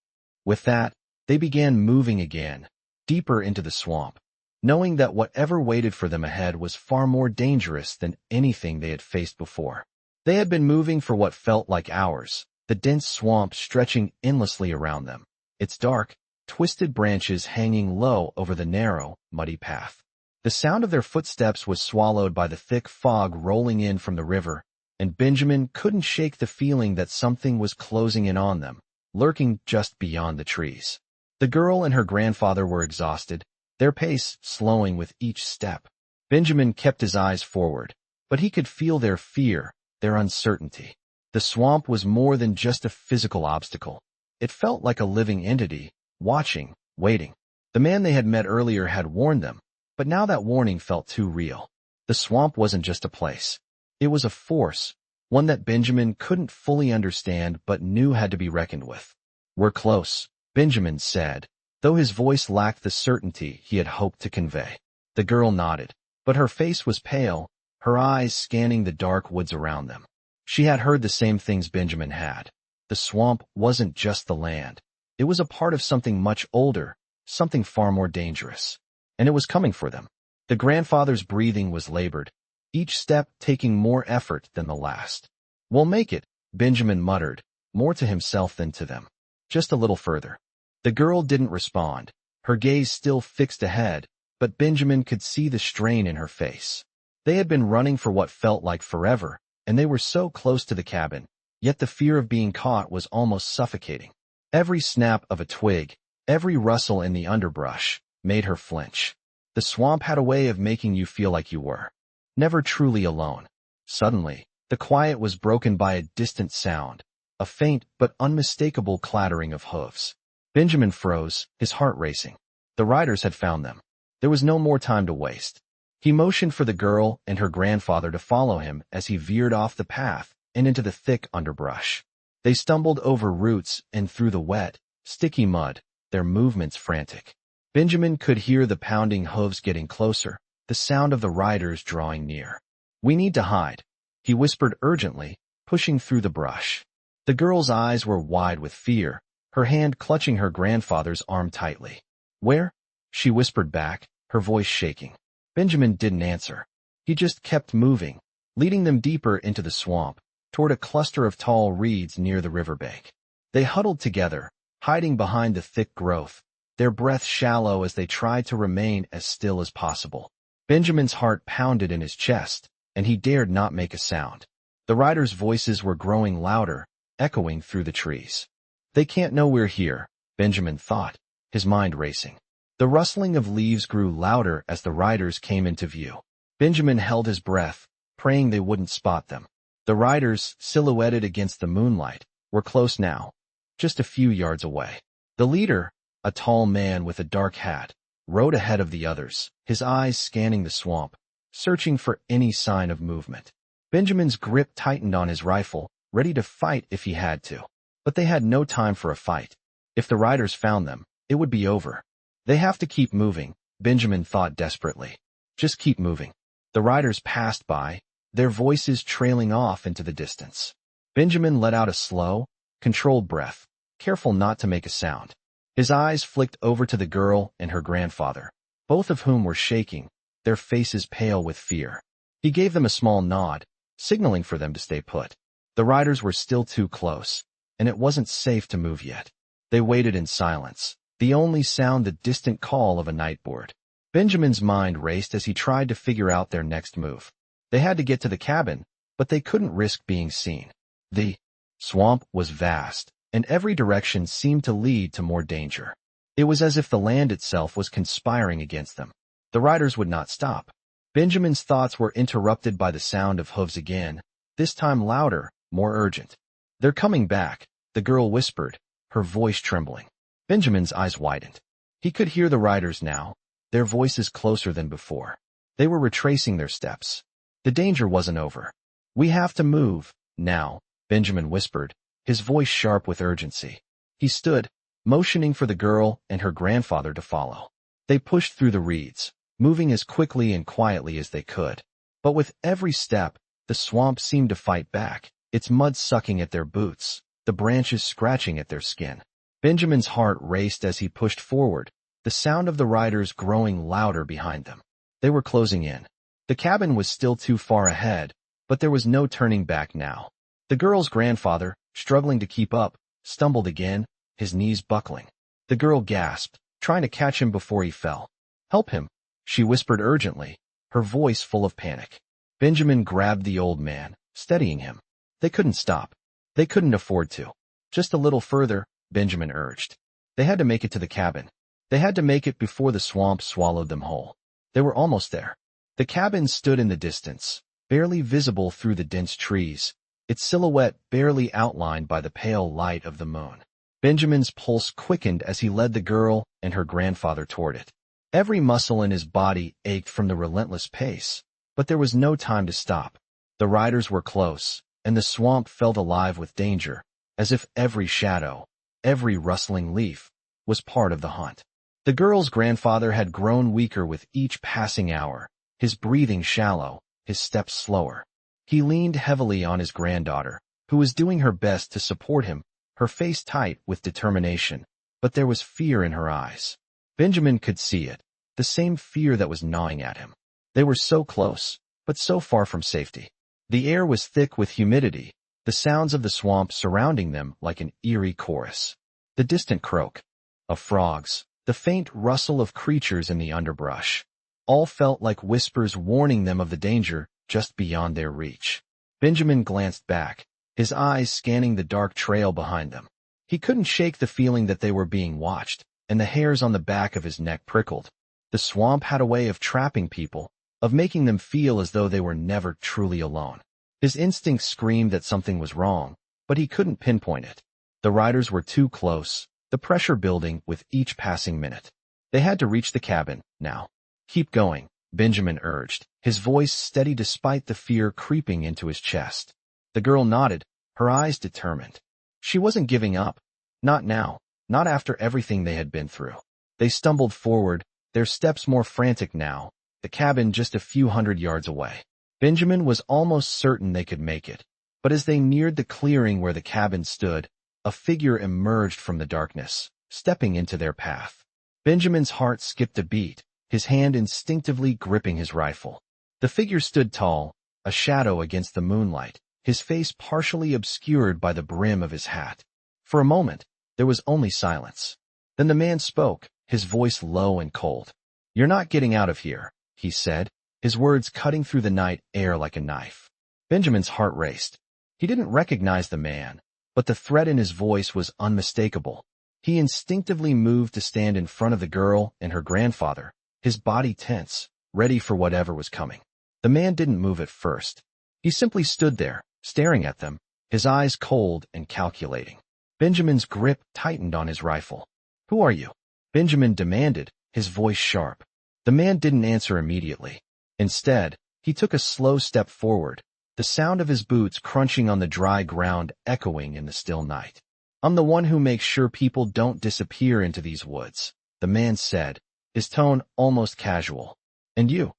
With that, they began moving again, deeper into the swamp, knowing that whatever waited for them ahead was far more dangerous than anything they had faced before. They had been moving for what felt like hours, the dense swamp stretching endlessly around them, its dark, twisted branches hanging low over the narrow, muddy path. The sound of their footsteps was swallowed by the thick fog rolling in from the river, and Benjamin couldn't shake the feeling that something was closing in on them, lurking just beyond the trees. The girl and her grandfather were exhausted, their pace slowing with each step. Benjamin kept his eyes forward, but he could feel their fear, their uncertainty. The swamp was more than just a physical obstacle. It felt like a living entity, watching, waiting. The man they had met earlier had warned them, but now that warning felt too real. The swamp wasn't just a place. It was a force, one that Benjamin couldn't fully understand but knew had to be reckoned with. We're close, Benjamin said, though his voice lacked the certainty he had hoped to convey. The girl nodded, but her face was pale, her eyes scanning the dark woods around them. She had heard the same things Benjamin had. The swamp wasn't just the land. It was a part of something much older, something far more dangerous. And it was coming for them. The grandfather's breathing was labored, each step taking more effort than the last. We'll make it, Benjamin muttered, more to himself than to them. Just a little further. The girl didn't respond, her gaze still fixed ahead, but Benjamin could see the strain in her face. They had been running for what felt like forever, and they were so close to the cabin, yet the fear of being caught was almost suffocating. Every snap of a twig, every rustle in the underbrush, made her flinch. The swamp had a way of making you feel like you were never truly alone. Suddenly, the quiet was broken by a distant sound, a faint but unmistakable clattering of hooves. Benjamin froze, his heart racing. The riders had found them. There was no more time to waste. He motioned for the girl and her grandfather to follow him as he veered off the path and into the thick underbrush. They stumbled over roots and through the wet, sticky mud, their movements frantic. Benjamin could hear the pounding hooves getting closer, the sound of the riders drawing near. We need to hide, he whispered urgently, pushing through the brush. The girl's eyes were wide with fear, her hand clutching her grandfather's arm tightly. Where? She whispered back, her voice shaking. Benjamin didn't answer. He just kept moving, leading them deeper into the swamp, toward a cluster of tall reeds near the riverbank. They huddled together, hiding behind the thick growth, their breath shallow as they tried to remain as still as possible. Benjamin's heart pounded in his chest, and he dared not make a sound. The riders' voices were growing louder, echoing through the trees. They can't know we're here, Benjamin thought, his mind racing. The rustling of leaves grew louder as the riders came into view. Benjamin held his breath, praying they wouldn't spot them. The riders, silhouetted against the moonlight, were close now, just a few yards away. The leader, a tall man with a dark hat, rode ahead of the others, his eyes scanning the swamp, searching for any sign of movement. Benjamin's grip tightened on his rifle, ready to fight if he had to. But they had no time for a fight. If the riders found them, it would be over. They have to keep moving, Benjamin thought desperately. Just keep moving. The riders passed by, their voices trailing off into the distance. Benjamin let out a slow, controlled breath, careful not to make a sound. His eyes flicked over to the girl and her grandfather, both of whom were shaking, their faces pale with fear. He gave them a small nod, signaling for them to stay put. The riders were still too close, and it wasn't safe to move yet. They waited in silence, the only sound the distant call of a nightbird. Benjamin's mind raced as he tried to figure out their next move. They had to get to the cabin, but they couldn't risk being seen. The swamp was vast, and every direction seemed to lead to more danger. It was as if the land itself was conspiring against them. The riders would not stop. Benjamin's thoughts were interrupted by the sound of hooves again, this time louder, more urgent. "They're coming back," the girl whispered, her voice trembling. Benjamin's eyes widened. He could hear the riders now, their voices closer than before. They were retracing their steps. The danger wasn't over. "We have to move, now," Benjamin whispered, his voice sharp with urgency. He stood, motioning for the girl and her grandfather to follow. They pushed through the reeds, moving as quickly and quietly as they could. But with every step, the swamp seemed to fight back, its mud sucking at their boots, the branches scratching at their skin. Benjamin's heart raced as he pushed forward, the sound of the riders growing louder behind them. They were closing in. The cabin was still too far ahead, but there was no turning back now. The girl's grandfather, struggling to keep up, stumbled again, his knees buckling. The girl gasped, trying to catch him before he fell. "Help him," she whispered urgently, her voice full of panic. Benjamin grabbed the old man, steadying him. They couldn't stop. They couldn't afford to. "Just a little further," Benjamin urged. They had to make it to the cabin. They had to make it before the swamp swallowed them whole. They were almost there. The cabin stood in the distance, barely visible through the dense trees, its silhouette barely outlined by the pale light of the moon. Benjamin's pulse quickened as he led the girl and her grandfather toward it. Every muscle in his body ached from the relentless pace, but there was no time to stop. The riders were close, and the swamp felt alive with danger, as if every shadow, every rustling leaf, was part of the hunt. The girl's grandfather had grown weaker with each passing hour, his breathing shallow, his steps slower. He leaned heavily on his granddaughter, who was doing her best to support him, her face tight with determination, but there was fear in her eyes. Benjamin could see it, the same fear that was gnawing at him. They were so close, but so far from safety. The air was thick with humidity, the sounds of the swamp surrounding them like an eerie chorus. The distant croak of frogs, the faint rustle of creatures in the underbrush, all felt like whispers warning them of the danger just beyond their reach. Benjamin glanced back, his eyes scanning the dark trail behind them. He couldn't shake the feeling that they were being watched, and the hairs on the back of his neck prickled. The swamp had a way of trapping people, of making them feel as though they were never truly alone. His instincts screamed that something was wrong, but he couldn't pinpoint it. The riders were too close, the pressure building with each passing minute. They had to reach the cabin, now. "Keep going," Benjamin urged, his voice steady despite the fear creeping into his chest. The girl nodded, her eyes determined. She wasn't giving up. Not now, not after everything they had been through. They stumbled forward, their steps more frantic now, the cabin just a few hundred yards away. Benjamin was almost certain they could make it, but as they neared the clearing where the cabin stood, a figure emerged from the darkness, stepping into their path. Benjamin's heart skipped a beat, his hand instinctively gripping his rifle. The figure stood tall, a shadow against the moonlight, his face partially obscured by the brim of his hat. For a moment, there was only silence. Then the man spoke, his voice low and cold. "You're not getting out of here," he said, his words cutting through the night air like a knife. Benjamin's heart raced. He didn't recognize the man, but the threat in his voice was unmistakable. He instinctively moved to stand in front of the girl and her grandfather, his body tense, ready for whatever was coming. The man didn't move at first. He simply stood there, staring at them, his eyes cold and calculating. Benjamin's grip tightened on his rifle. "Who are you?" Benjamin demanded, his voice sharp. The man didn't answer immediately. Instead, he took a slow step forward, the sound of his boots crunching on the dry ground echoing in the still night. "I'm the one who makes sure people don't disappear into these woods," the man said, his tone almost casual. "And you?"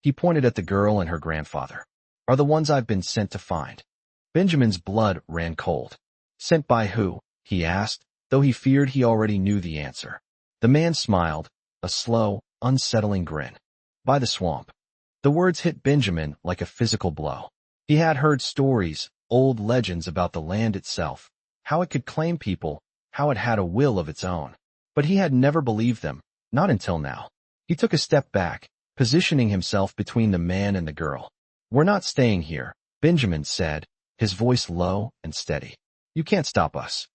He pointed at the girl and her grandfather. "Are the ones I've been sent to find." Benjamin's blood ran cold. "Sent by who?" he asked, though he feared he already knew the answer. The man smiled, a slow, unsettling grin. "By the swamp." The words hit Benjamin like a physical blow. He had heard stories, old legends about the land itself, how it could claim people, how it had a will of its own. But he had never believed them, not until now. He took a step back, positioning himself between the man and the girl. "We're not staying here," Benjamin said, his voice low and steady. "You can't stop us."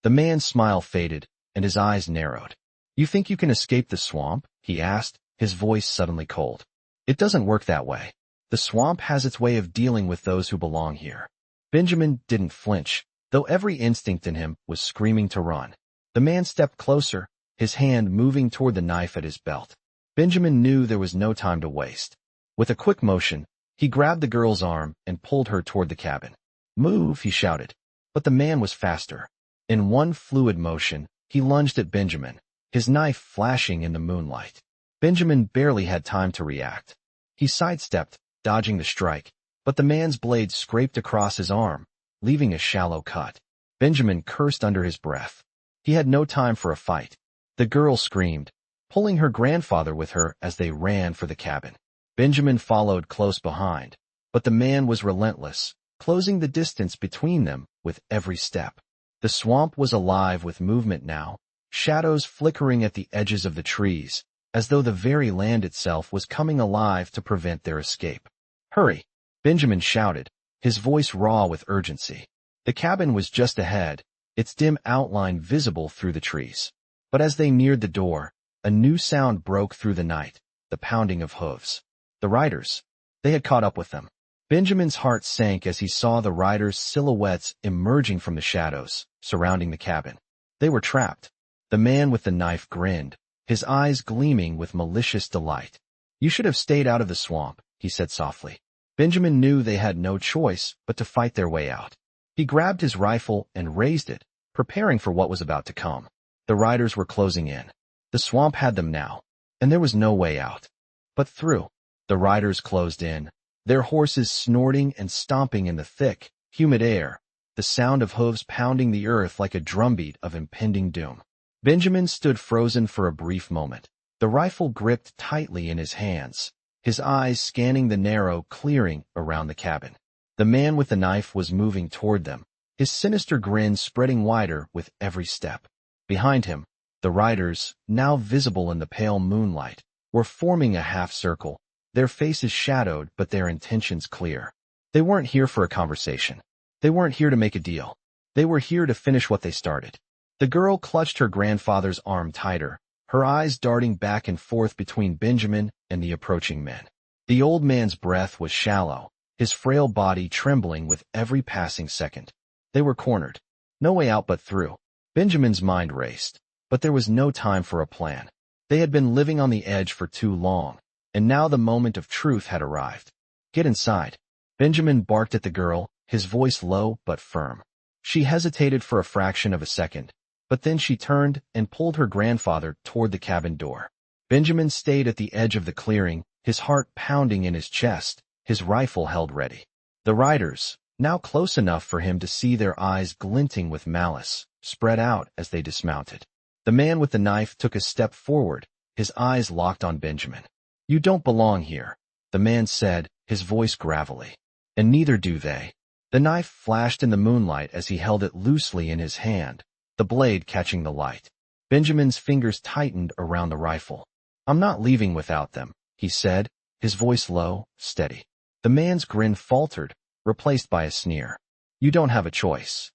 The man's smile faded, and his eyes narrowed. "You think you can escape the swamp?" he asked, his voice suddenly cold. It doesn't work that way. The swamp has its way of dealing with those who belong here. Benjamin didn't flinch, though every instinct in him was screaming to run. The man stepped closer, his hand moving toward the knife at his belt. Benjamin knew there was no time to waste. With a quick motion, he grabbed the girl's arm and pulled her toward the cabin. "Move," he shouted. But the man was faster. In one fluid motion, he lunged at Benjamin, his knife flashing in the moonlight. Benjamin barely had time to react. He sidestepped, dodging the strike, but the man's blade scraped across his arm, leaving a shallow cut. Benjamin cursed under his breath. He had no time for a fight. The girl screamed, pulling her grandfather with her as they ran for the cabin. Benjamin followed close behind, but the man was relentless, closing the distance between them with every step. The swamp was alive with movement now, shadows flickering at the edges of the trees, as though the very land itself was coming alive to prevent their escape. "Hurry!" Benjamin shouted, his voice raw with urgency. The cabin was just ahead, its dim outline visible through the trees. But as they neared the door, a new sound broke through the night, the pounding of hooves. The riders. They had caught up with them. Benjamin's heart sank as he saw the riders' silhouettes emerging from the shadows, surrounding the cabin. They were trapped. The man with the knife grinned, his eyes gleaming with malicious delight. "You should have stayed out of the swamp," he said softly. Benjamin knew they had no choice but to fight their way out. He grabbed his rifle and raised it, preparing for what was about to come. The riders were closing in. The swamp had them now, and there was no way out. But through. The riders closed in, their horses snorting and stomping in the thick, humid air, the sound of hooves pounding the earth like a drumbeat of impending doom. Benjamin stood frozen for a brief moment, the rifle gripped tightly in his hands, his eyes scanning the narrow clearing around the cabin. The man with the knife was moving toward them, his sinister grin spreading wider with every step. Behind him, the riders, now visible in the pale moonlight, were forming a half circle, their faces shadowed but their intentions clear. They weren't here for a conversation. They weren't here to make a deal. They were here to finish what they started. The girl clutched her grandfather's arm tighter, her eyes darting back and forth between Benjamin and the approaching men. The old man's breath was shallow, his frail body trembling with every passing second. They were cornered. No way out but through. Benjamin's mind raced, but there was no time for a plan. They had been living on the edge for too long, and now the moment of truth had arrived. "Get inside." Benjamin barked at the girl, his voice low but firm. She hesitated for a fraction of a second, but then she turned and pulled her grandfather toward the cabin door. Benjamin stayed at the edge of the clearing, his heart pounding in his chest, his rifle held ready. The riders, now close enough for him to see their eyes glinting with malice, spread out as they dismounted. The man with the knife took a step forward, his eyes locked on Benjamin. "You don't belong here," the man said, his voice gravelly. "And neither do they." The knife flashed in the moonlight as he held it loosely in his hand, the blade catching the light. Benjamin's fingers tightened around the rifle. "I'm not leaving without them," he said, his voice low, steady. The man's grin faltered, replaced by a sneer. "You don't have a choice."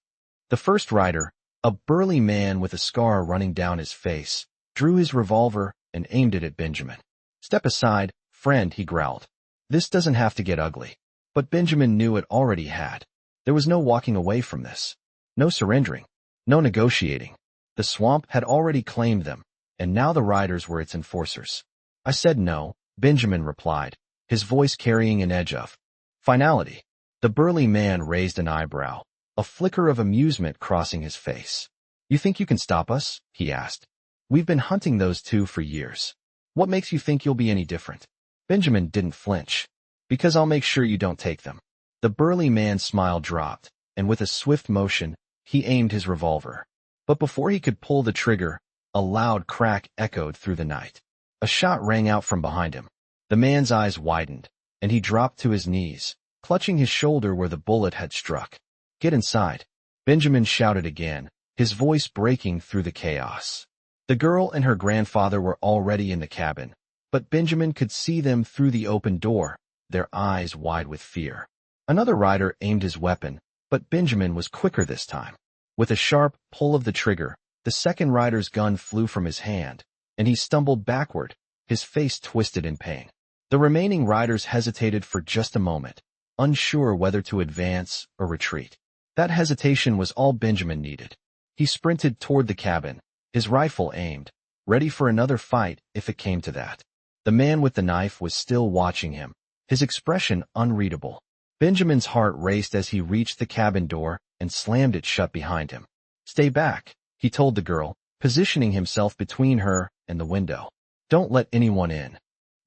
The first rider, a burly man with a scar running down his face, drew his revolver and aimed it at Benjamin. "Step aside, friend," he growled. "This doesn't have to get ugly." But Benjamin knew it already had. There was no walking away from this. No surrendering. No negotiating. The swamp had already claimed them, and now the riders were its enforcers. "I said no," Benjamin replied, his voice carrying an edge of finality. The burly man raised an eyebrow, a flicker of amusement crossing his face. "You think you can stop us?" he asked. "We've been hunting those two for years. What makes you think you'll be any different?" Benjamin didn't flinch. "Because I'll make sure you don't take them." The burly man's smile dropped, and with a swift motion, he aimed his revolver. But before he could pull the trigger, a loud crack echoed through the night. A shot rang out from behind him. The man's eyes widened, and he dropped to his knees, clutching his shoulder where the bullet had struck. "Get inside," Benjamin shouted again, his voice breaking through the chaos. The girl and her grandfather were already in the cabin, but Benjamin could see them through the open door, their eyes wide with fear. Another rider aimed his weapon, but Benjamin was quicker this time. With a sharp pull of the trigger, the second rider's gun flew from his hand, and he stumbled backward, his face twisted in pain. The remaining riders hesitated for just a moment, unsure whether to advance or retreat. That hesitation was all Benjamin needed. He sprinted toward the cabin, his rifle aimed, ready for another fight if it came to that. The man with the knife was still watching him, his expression unreadable. Benjamin's heart raced as he reached the cabin door and slammed it shut behind him. "Stay back," he told the girl, positioning himself between her and the window. "Don't let anyone in."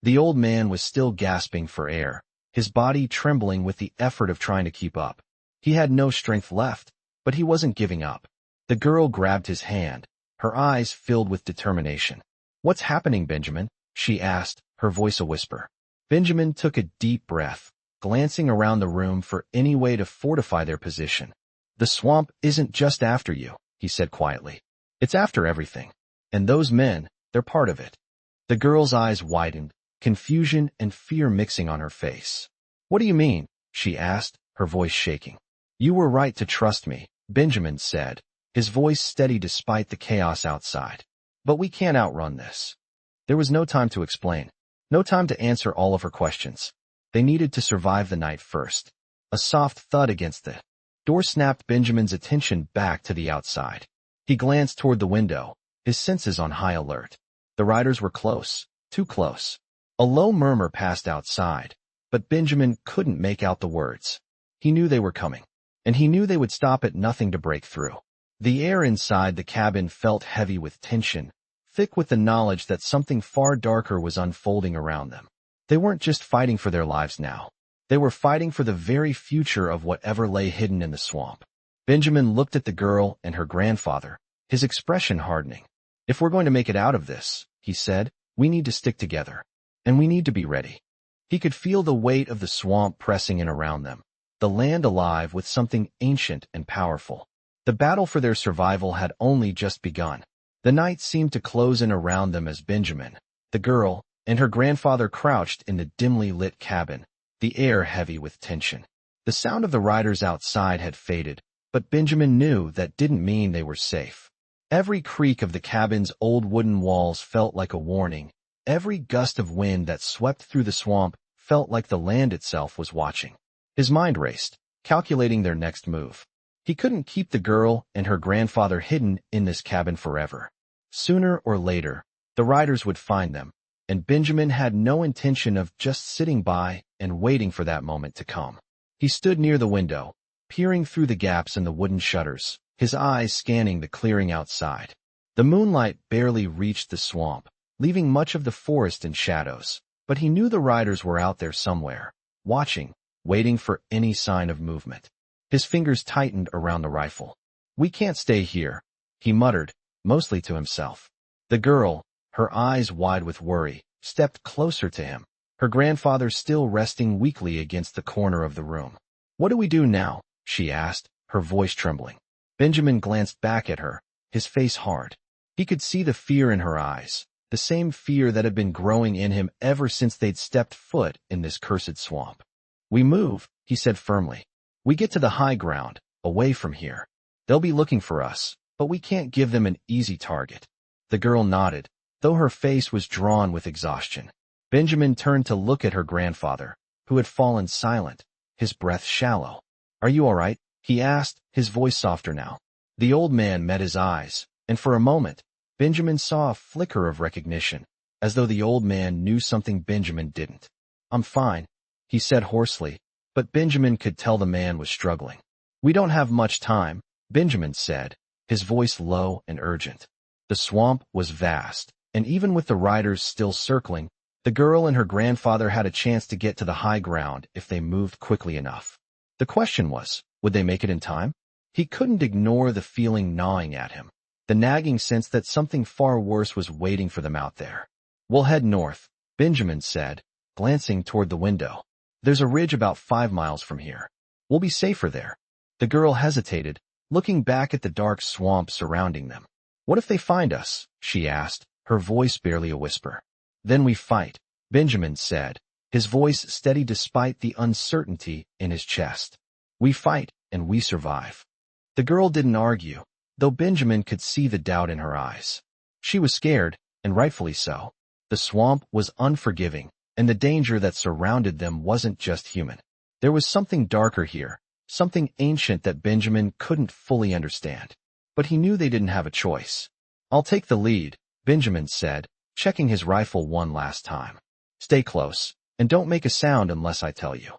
The old man was still gasping for air, his body trembling with the effort of trying to keep up. He had no strength left, but he wasn't giving up. The girl grabbed his hand, her eyes filled with determination. "What's happening, Benjamin?" she asked, her voice a whisper. Benjamin took a deep breath, glancing around the room for any way to fortify their position. "The swamp isn't just after you," he said quietly. "It's after everything. And those men, they're part of it." The girl's eyes widened, confusion and fear mixing on her face. "What do you mean?" she asked, her voice shaking. "You were right to trust me," Benjamin said, his voice steady despite the chaos outside. "But we can't outrun this." There was no time to explain, no time to answer all of her questions. They needed to survive the night first. A soft thud against the door snapped Benjamin's attention back to the outside. He glanced toward the window, his senses on high alert. The riders were close, too close. A low murmur passed outside, but Benjamin couldn't make out the words. He knew they were coming, and he knew they would stop at nothing to break through. The air inside the cabin felt heavy with tension, thick with the knowledge that something far darker was unfolding around them. They weren't just fighting for their lives now. They were fighting for the very future of whatever lay hidden in the swamp. Benjamin looked at the girl and her grandfather, his expression hardening. "If we're going to make it out of this," he said, "we need to stick together. And we need to be ready." He could feel the weight of the swamp pressing in around them, the land alive with something ancient and powerful. The battle for their survival had only just begun. The night seemed to close in around them as Benjamin, the girl, and her grandfather crouched in the dimly lit cabin, the air heavy with tension. The sound of the riders outside had faded, but Benjamin knew that didn't mean they were safe. Every creak of the cabin's old wooden walls felt like a warning. Every gust of wind that swept through the swamp felt like the land itself was watching. His mind raced, calculating their next move. He couldn't keep the girl and her grandfather hidden in this cabin forever. Sooner or later, the riders would find them, and Benjamin had no intention of just sitting by and waiting for that moment to come. He stood near the window, peering through the gaps in the wooden shutters, his eyes scanning the clearing outside. The moonlight barely reached the swamp, leaving much of the forest in shadows, but he knew the riders were out there somewhere, watching, waiting for any sign of movement. His fingers tightened around the rifle. "We can't stay here," he muttered, mostly to himself. The girl, her eyes wide with worry, stepped closer to him, her grandfather still resting weakly against the corner of the room. "What do we do now?" she asked, her voice trembling. Benjamin glanced back at her, his face hard. He could see the fear in her eyes, the same fear that had been growing in him ever since they'd stepped foot in this cursed swamp. "We move," he said firmly. "We get to the high ground, away from here. They'll be looking for us, but we can't give them an easy target." The girl nodded, though her face was drawn with exhaustion. Benjamin turned to look at her grandfather, who had fallen silent, his breath shallow. "Are you all right?" he asked, his voice softer now. The old man met his eyes, and for a moment, Benjamin saw a flicker of recognition, as though the old man knew something Benjamin didn't. "I'm fine," he said hoarsely, but Benjamin could tell the man was struggling. "We don't have much time," Benjamin said, his voice low and urgent. The swamp was vast, and even with the riders still circling, the girl and her grandfather had a chance to get to the high ground if they moved quickly enough. The question was, would they make it in time? He couldn't ignore the feeling gnawing at him, the nagging sense that something far worse was waiting for them out there. "We'll head north," Benjamin said, glancing toward the window. "There's a ridge about 5 miles from here. We'll be safer there." The girl hesitated, looking back at the dark swamp surrounding them. "What if they find us?" she asked, her voice barely a whisper. "Then we fight," Benjamin said, his voice steady despite the uncertainty in his chest. "We fight, and we survive." The girl didn't argue, though Benjamin could see the doubt in her eyes. She was scared, and rightfully so. The swamp was unforgiving, and the danger that surrounded them wasn't just human. There was something darker here, something ancient that Benjamin couldn't fully understand. But he knew they didn't have a choice. "I'll take the lead," Benjamin said, checking his rifle one last time. "Stay close, and don't make a sound unless I tell you."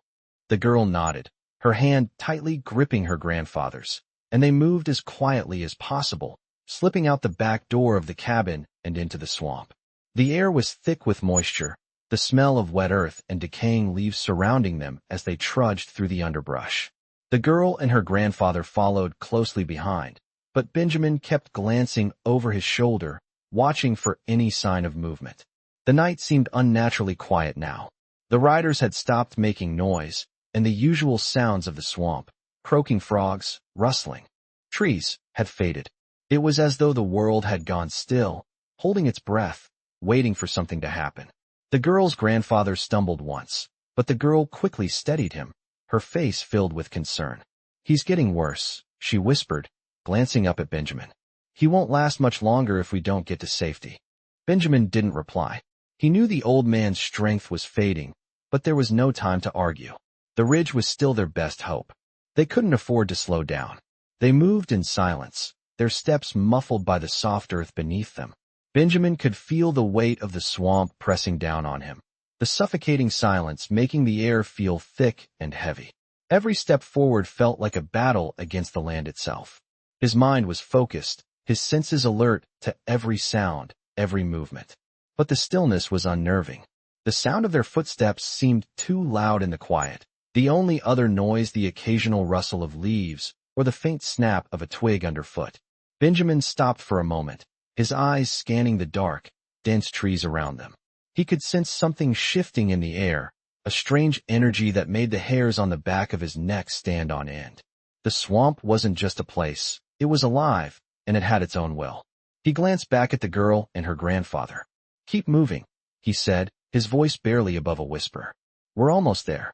The girl nodded, her hand tightly gripping her grandfather's, and they moved as quietly as possible, slipping out the back door of the cabin and into the swamp. The air was thick with moisture, the smell of wet earth and decaying leaves surrounding them as they trudged through the underbrush. The girl and her grandfather followed closely behind, but Benjamin kept glancing over his shoulder, watching for any sign of movement. The night seemed unnaturally quiet now. The riders had stopped making noise, and the usual sounds of the swamp, croaking frogs, rustling trees, had faded. It was as though the world had gone still, holding its breath, waiting for something to happen. The girl's grandfather stumbled once, but the girl quickly steadied him, her face filled with concern. "He's getting worse," she whispered, glancing up at Benjamin. "He won't last much longer if we don't get to safety." Benjamin didn't reply. He knew the old man's strength was fading, but there was no time to argue. The ridge was still their best hope. They couldn't afford to slow down. They moved in silence, their steps muffled by the soft earth beneath them. Benjamin could feel the weight of the swamp pressing down on him, the suffocating silence making the air feel thick and heavy. Every step forward felt like a battle against the land itself. His mind was focused, his senses alert to every sound, every movement. But the stillness was unnerving. The sound of their footsteps seemed too loud in the quiet, the only other noise the occasional rustle of leaves or the faint snap of a twig underfoot. Benjamin stopped for a moment, his eyes scanning the dark, dense trees around them. He could sense something shifting in the air, a strange energy that made the hairs on the back of his neck stand on end. The swamp wasn't just a place, it was alive, and it had its own will. He glanced back at the girl and her grandfather. "Keep moving," he said, his voice barely above a whisper. "We're almost there."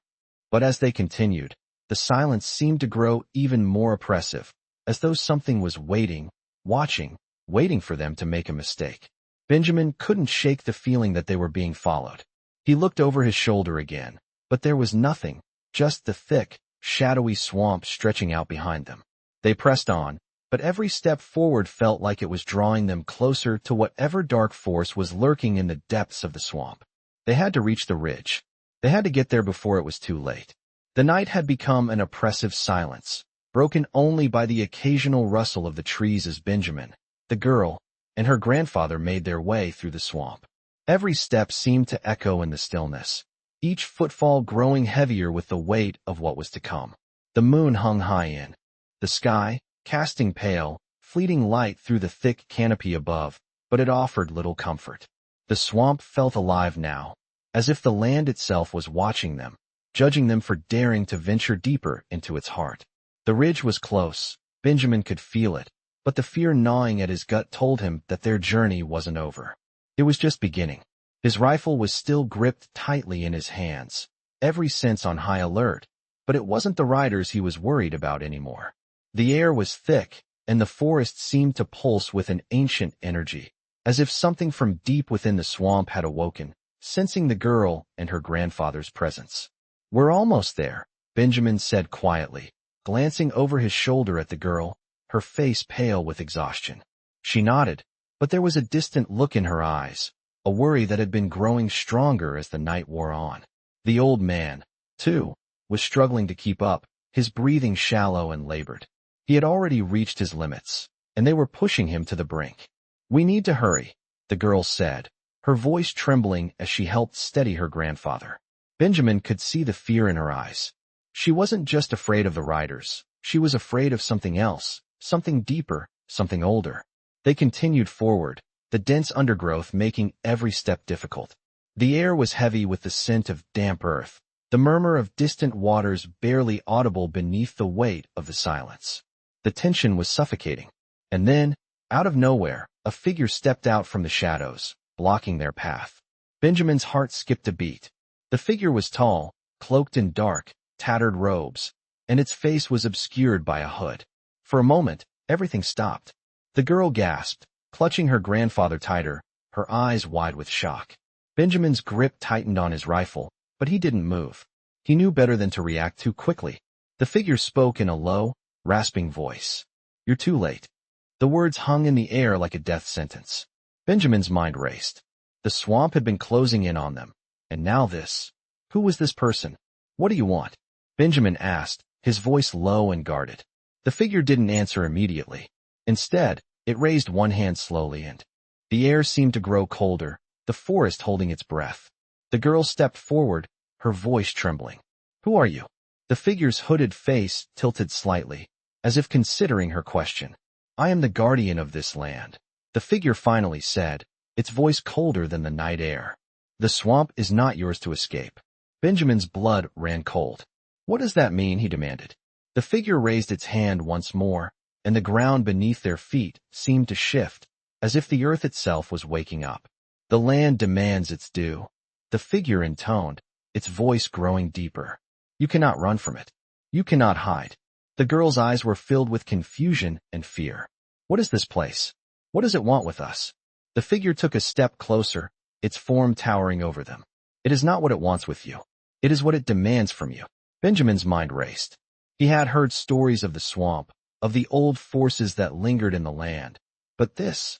But as they continued, the silence seemed to grow even more oppressive, as though something was waiting, watching, waiting for them to make a mistake. Benjamin couldn't shake the feeling that they were being followed. He looked over his shoulder again, but there was nothing, just the thick, shadowy swamp stretching out behind them. They pressed on, but every step forward felt like it was drawing them closer to whatever dark force was lurking in the depths of the swamp. They had to reach the ridge. They had to get there before it was too late. The night had become an oppressive silence, broken only by the occasional rustle of the trees as Benjamin, the girl, and her grandfather made their way through the swamp. Every step seemed to echo in the stillness, each footfall growing heavier with the weight of what was to come. The moon hung high in the sky, casting pale, fleeting light through the thick canopy above, but it offered little comfort. The swamp felt alive now, as if the land itself was watching them, judging them for daring to venture deeper into its heart. The ridge was close, Benjamin could feel it, but the fear gnawing at his gut told him that their journey wasn't over. It was just beginning. His rifle was still gripped tightly in his hands, every sense on high alert, but it wasn't the riders he was worried about anymore. The air was thick, and the forest seemed to pulse with an ancient energy, as if something from deep within the swamp had awoken, sensing the girl and her grandfather's presence. "We're almost there," Benjamin said quietly, glancing over his shoulder at the girl, her face pale with exhaustion. She nodded, but there was a distant look in her eyes, a worry that had been growing stronger as the night wore on. The old man, too, was struggling to keep up, his breathing shallow and labored. He had already reached his limits, and they were pushing him to the brink. "We need to hurry," the girl said, her voice trembling as she helped steady her grandfather. Benjamin could see the fear in her eyes. She wasn't just afraid of the riders, she was afraid of something else, something deeper, something older. They continued forward, the dense undergrowth making every step difficult. The air was heavy with the scent of damp earth, the murmur of distant waters barely audible beneath the weight of the silence. The tension was suffocating. And then, out of nowhere, a figure stepped out from the shadows, blocking their path. Benjamin's heart skipped a beat. The figure was tall, cloaked in dark, tattered robes, and its face was obscured by a hood. For a moment, everything stopped. The girl gasped, clutching her grandfather tighter, her eyes wide with shock. Benjamin's grip tightened on his rifle, but he didn't move. He knew better than to react too quickly. The figure spoke in a low, rasping voice. "You're too late." The words hung in the air like a death sentence. Benjamin's mind raced. The swamp had been closing in on them, and now this. Who was this person? "What do you want?" Benjamin asked, his voice low and guarded. The figure didn't answer immediately. Instead, it raised one hand slowly and the air seemed to grow colder, the forest holding its breath. The girl stepped forward, her voice trembling. "Who are you?" The figure's hooded face tilted slightly, as if considering her question. "I am the guardian of this land," the figure finally said, its voice colder than the night air. "The swamp is not yours to escape." Benjamin's blood ran cold. "What does that mean?" he demanded. The figure raised its hand once more, and the ground beneath their feet seemed to shift, as if the earth itself was waking up. "The land demands its due," the figure intoned, its voice growing deeper. "You cannot run from it. You cannot hide." The girl's eyes were filled with confusion and fear. "What is this place? What does it want with us?" The figure took a step closer, its form towering over them. "It is not what it wants with you. It is what it demands from you." Benjamin's mind raced. He had heard stories of the swamp, of the old forces that lingered in the land. But this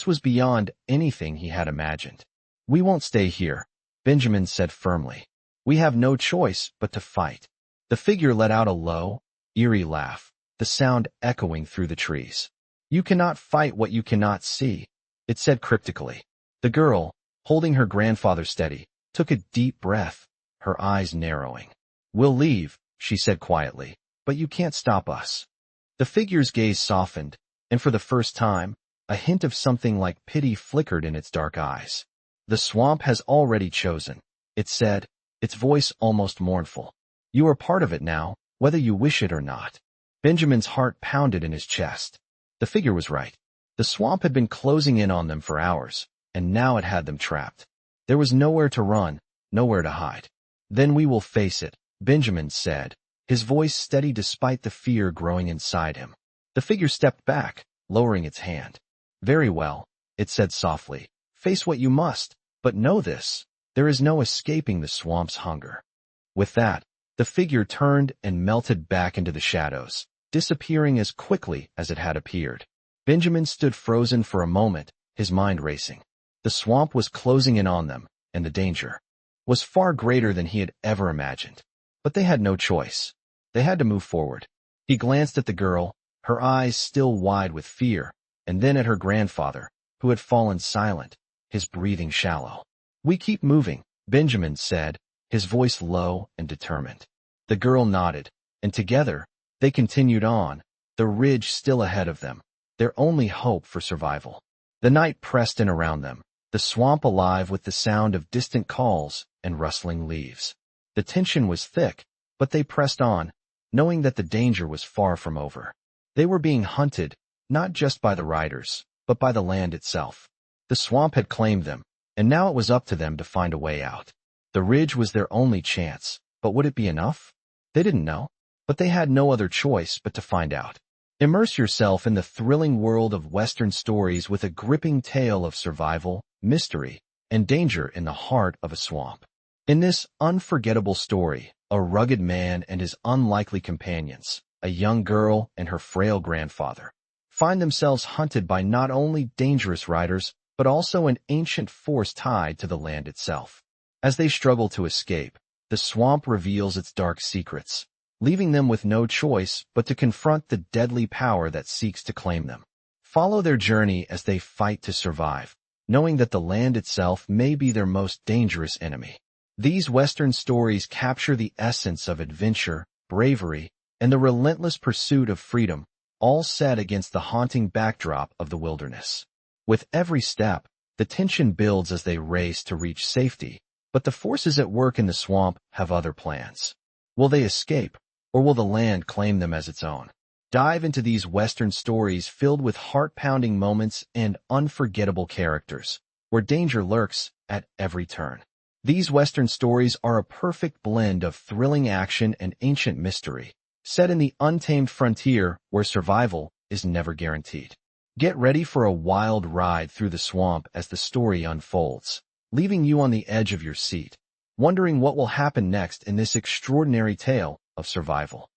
was beyond anything he had imagined. "We won't stay here," Benjamin said firmly. "We have no choice but to fight." The figure let out a low, eerie laugh, the sound echoing through the trees. "You cannot fight what you cannot see," it said cryptically. The girl, holding her grandfather steady, took a deep breath, her eyes narrowing. "We'll leave," she said quietly, "but you can't stop us." The figure's gaze softened, and for the first time, a hint of something like pity flickered in its dark eyes. "The swamp has already chosen," it said, its voice almost mournful. "You are part of it now, whether you wish it or not." Benjamin's heart pounded in his chest. The figure was right. The swamp had been closing in on them for hours, and now it had them trapped. There was nowhere to run, nowhere to hide. "Then we will face it," Benjamin said, his voice steady despite the fear growing inside him. The figure stepped back, lowering its hand. "Very well," it said softly. "Face what you must, but know this. There is no escaping the swamp's hunger." With that, the figure turned and melted back into the shadows, disappearing as quickly as it had appeared. Benjamin stood frozen for a moment, his mind racing. The swamp was closing in on them, and the danger was far greater than he had ever imagined. But they had no choice. They had to move forward. He glanced at the girl, her eyes still wide with fear, and then at her grandfather, who had fallen silent, his breathing shallow. "We keep moving," Benjamin said, his voice low and determined. The girl nodded, and together, they continued on, the ridge still ahead of them, their only hope for survival. The night pressed in around them, the swamp alive with the sound of distant calls and rustling leaves. The tension was thick, but they pressed on, knowing that the danger was far from over. They were being hunted, not just by the riders, but by the land itself. The swamp had claimed them, and now it was up to them to find a way out. The ridge was their only chance, but would it be enough? They didn't know, but they had no other choice but to find out. Immerse yourself in the thrilling world of Western stories with a gripping tale of survival, mystery, and danger in the heart of a swamp. In this unforgettable story, a rugged man and his unlikely companions, a young girl and her frail grandfather, find themselves hunted by not only dangerous riders, but also an ancient force tied to the land itself. As they struggle to escape, the swamp reveals its dark secrets, leaving them with no choice but to confront the deadly power that seeks to claim them. Follow their journey as they fight to survive, knowing that the land itself may be their most dangerous enemy. These Western stories capture the essence of adventure, bravery, and the relentless pursuit of freedom, all set against the haunting backdrop of the wilderness. With every step, the tension builds as they race to reach safety, but the forces at work in the swamp have other plans. Will they escape, or will the land claim them as its own? Dive into these Western stories filled with heart-pounding moments and unforgettable characters, where danger lurks at every turn. These Western stories are a perfect blend of thrilling action and ancient mystery, set in the untamed frontier where survival is never guaranteed. Get ready for a wild ride through the swamp as the story unfolds. leaving you on the edge of your seat, wondering what will happen next in this extraordinary tale of survival.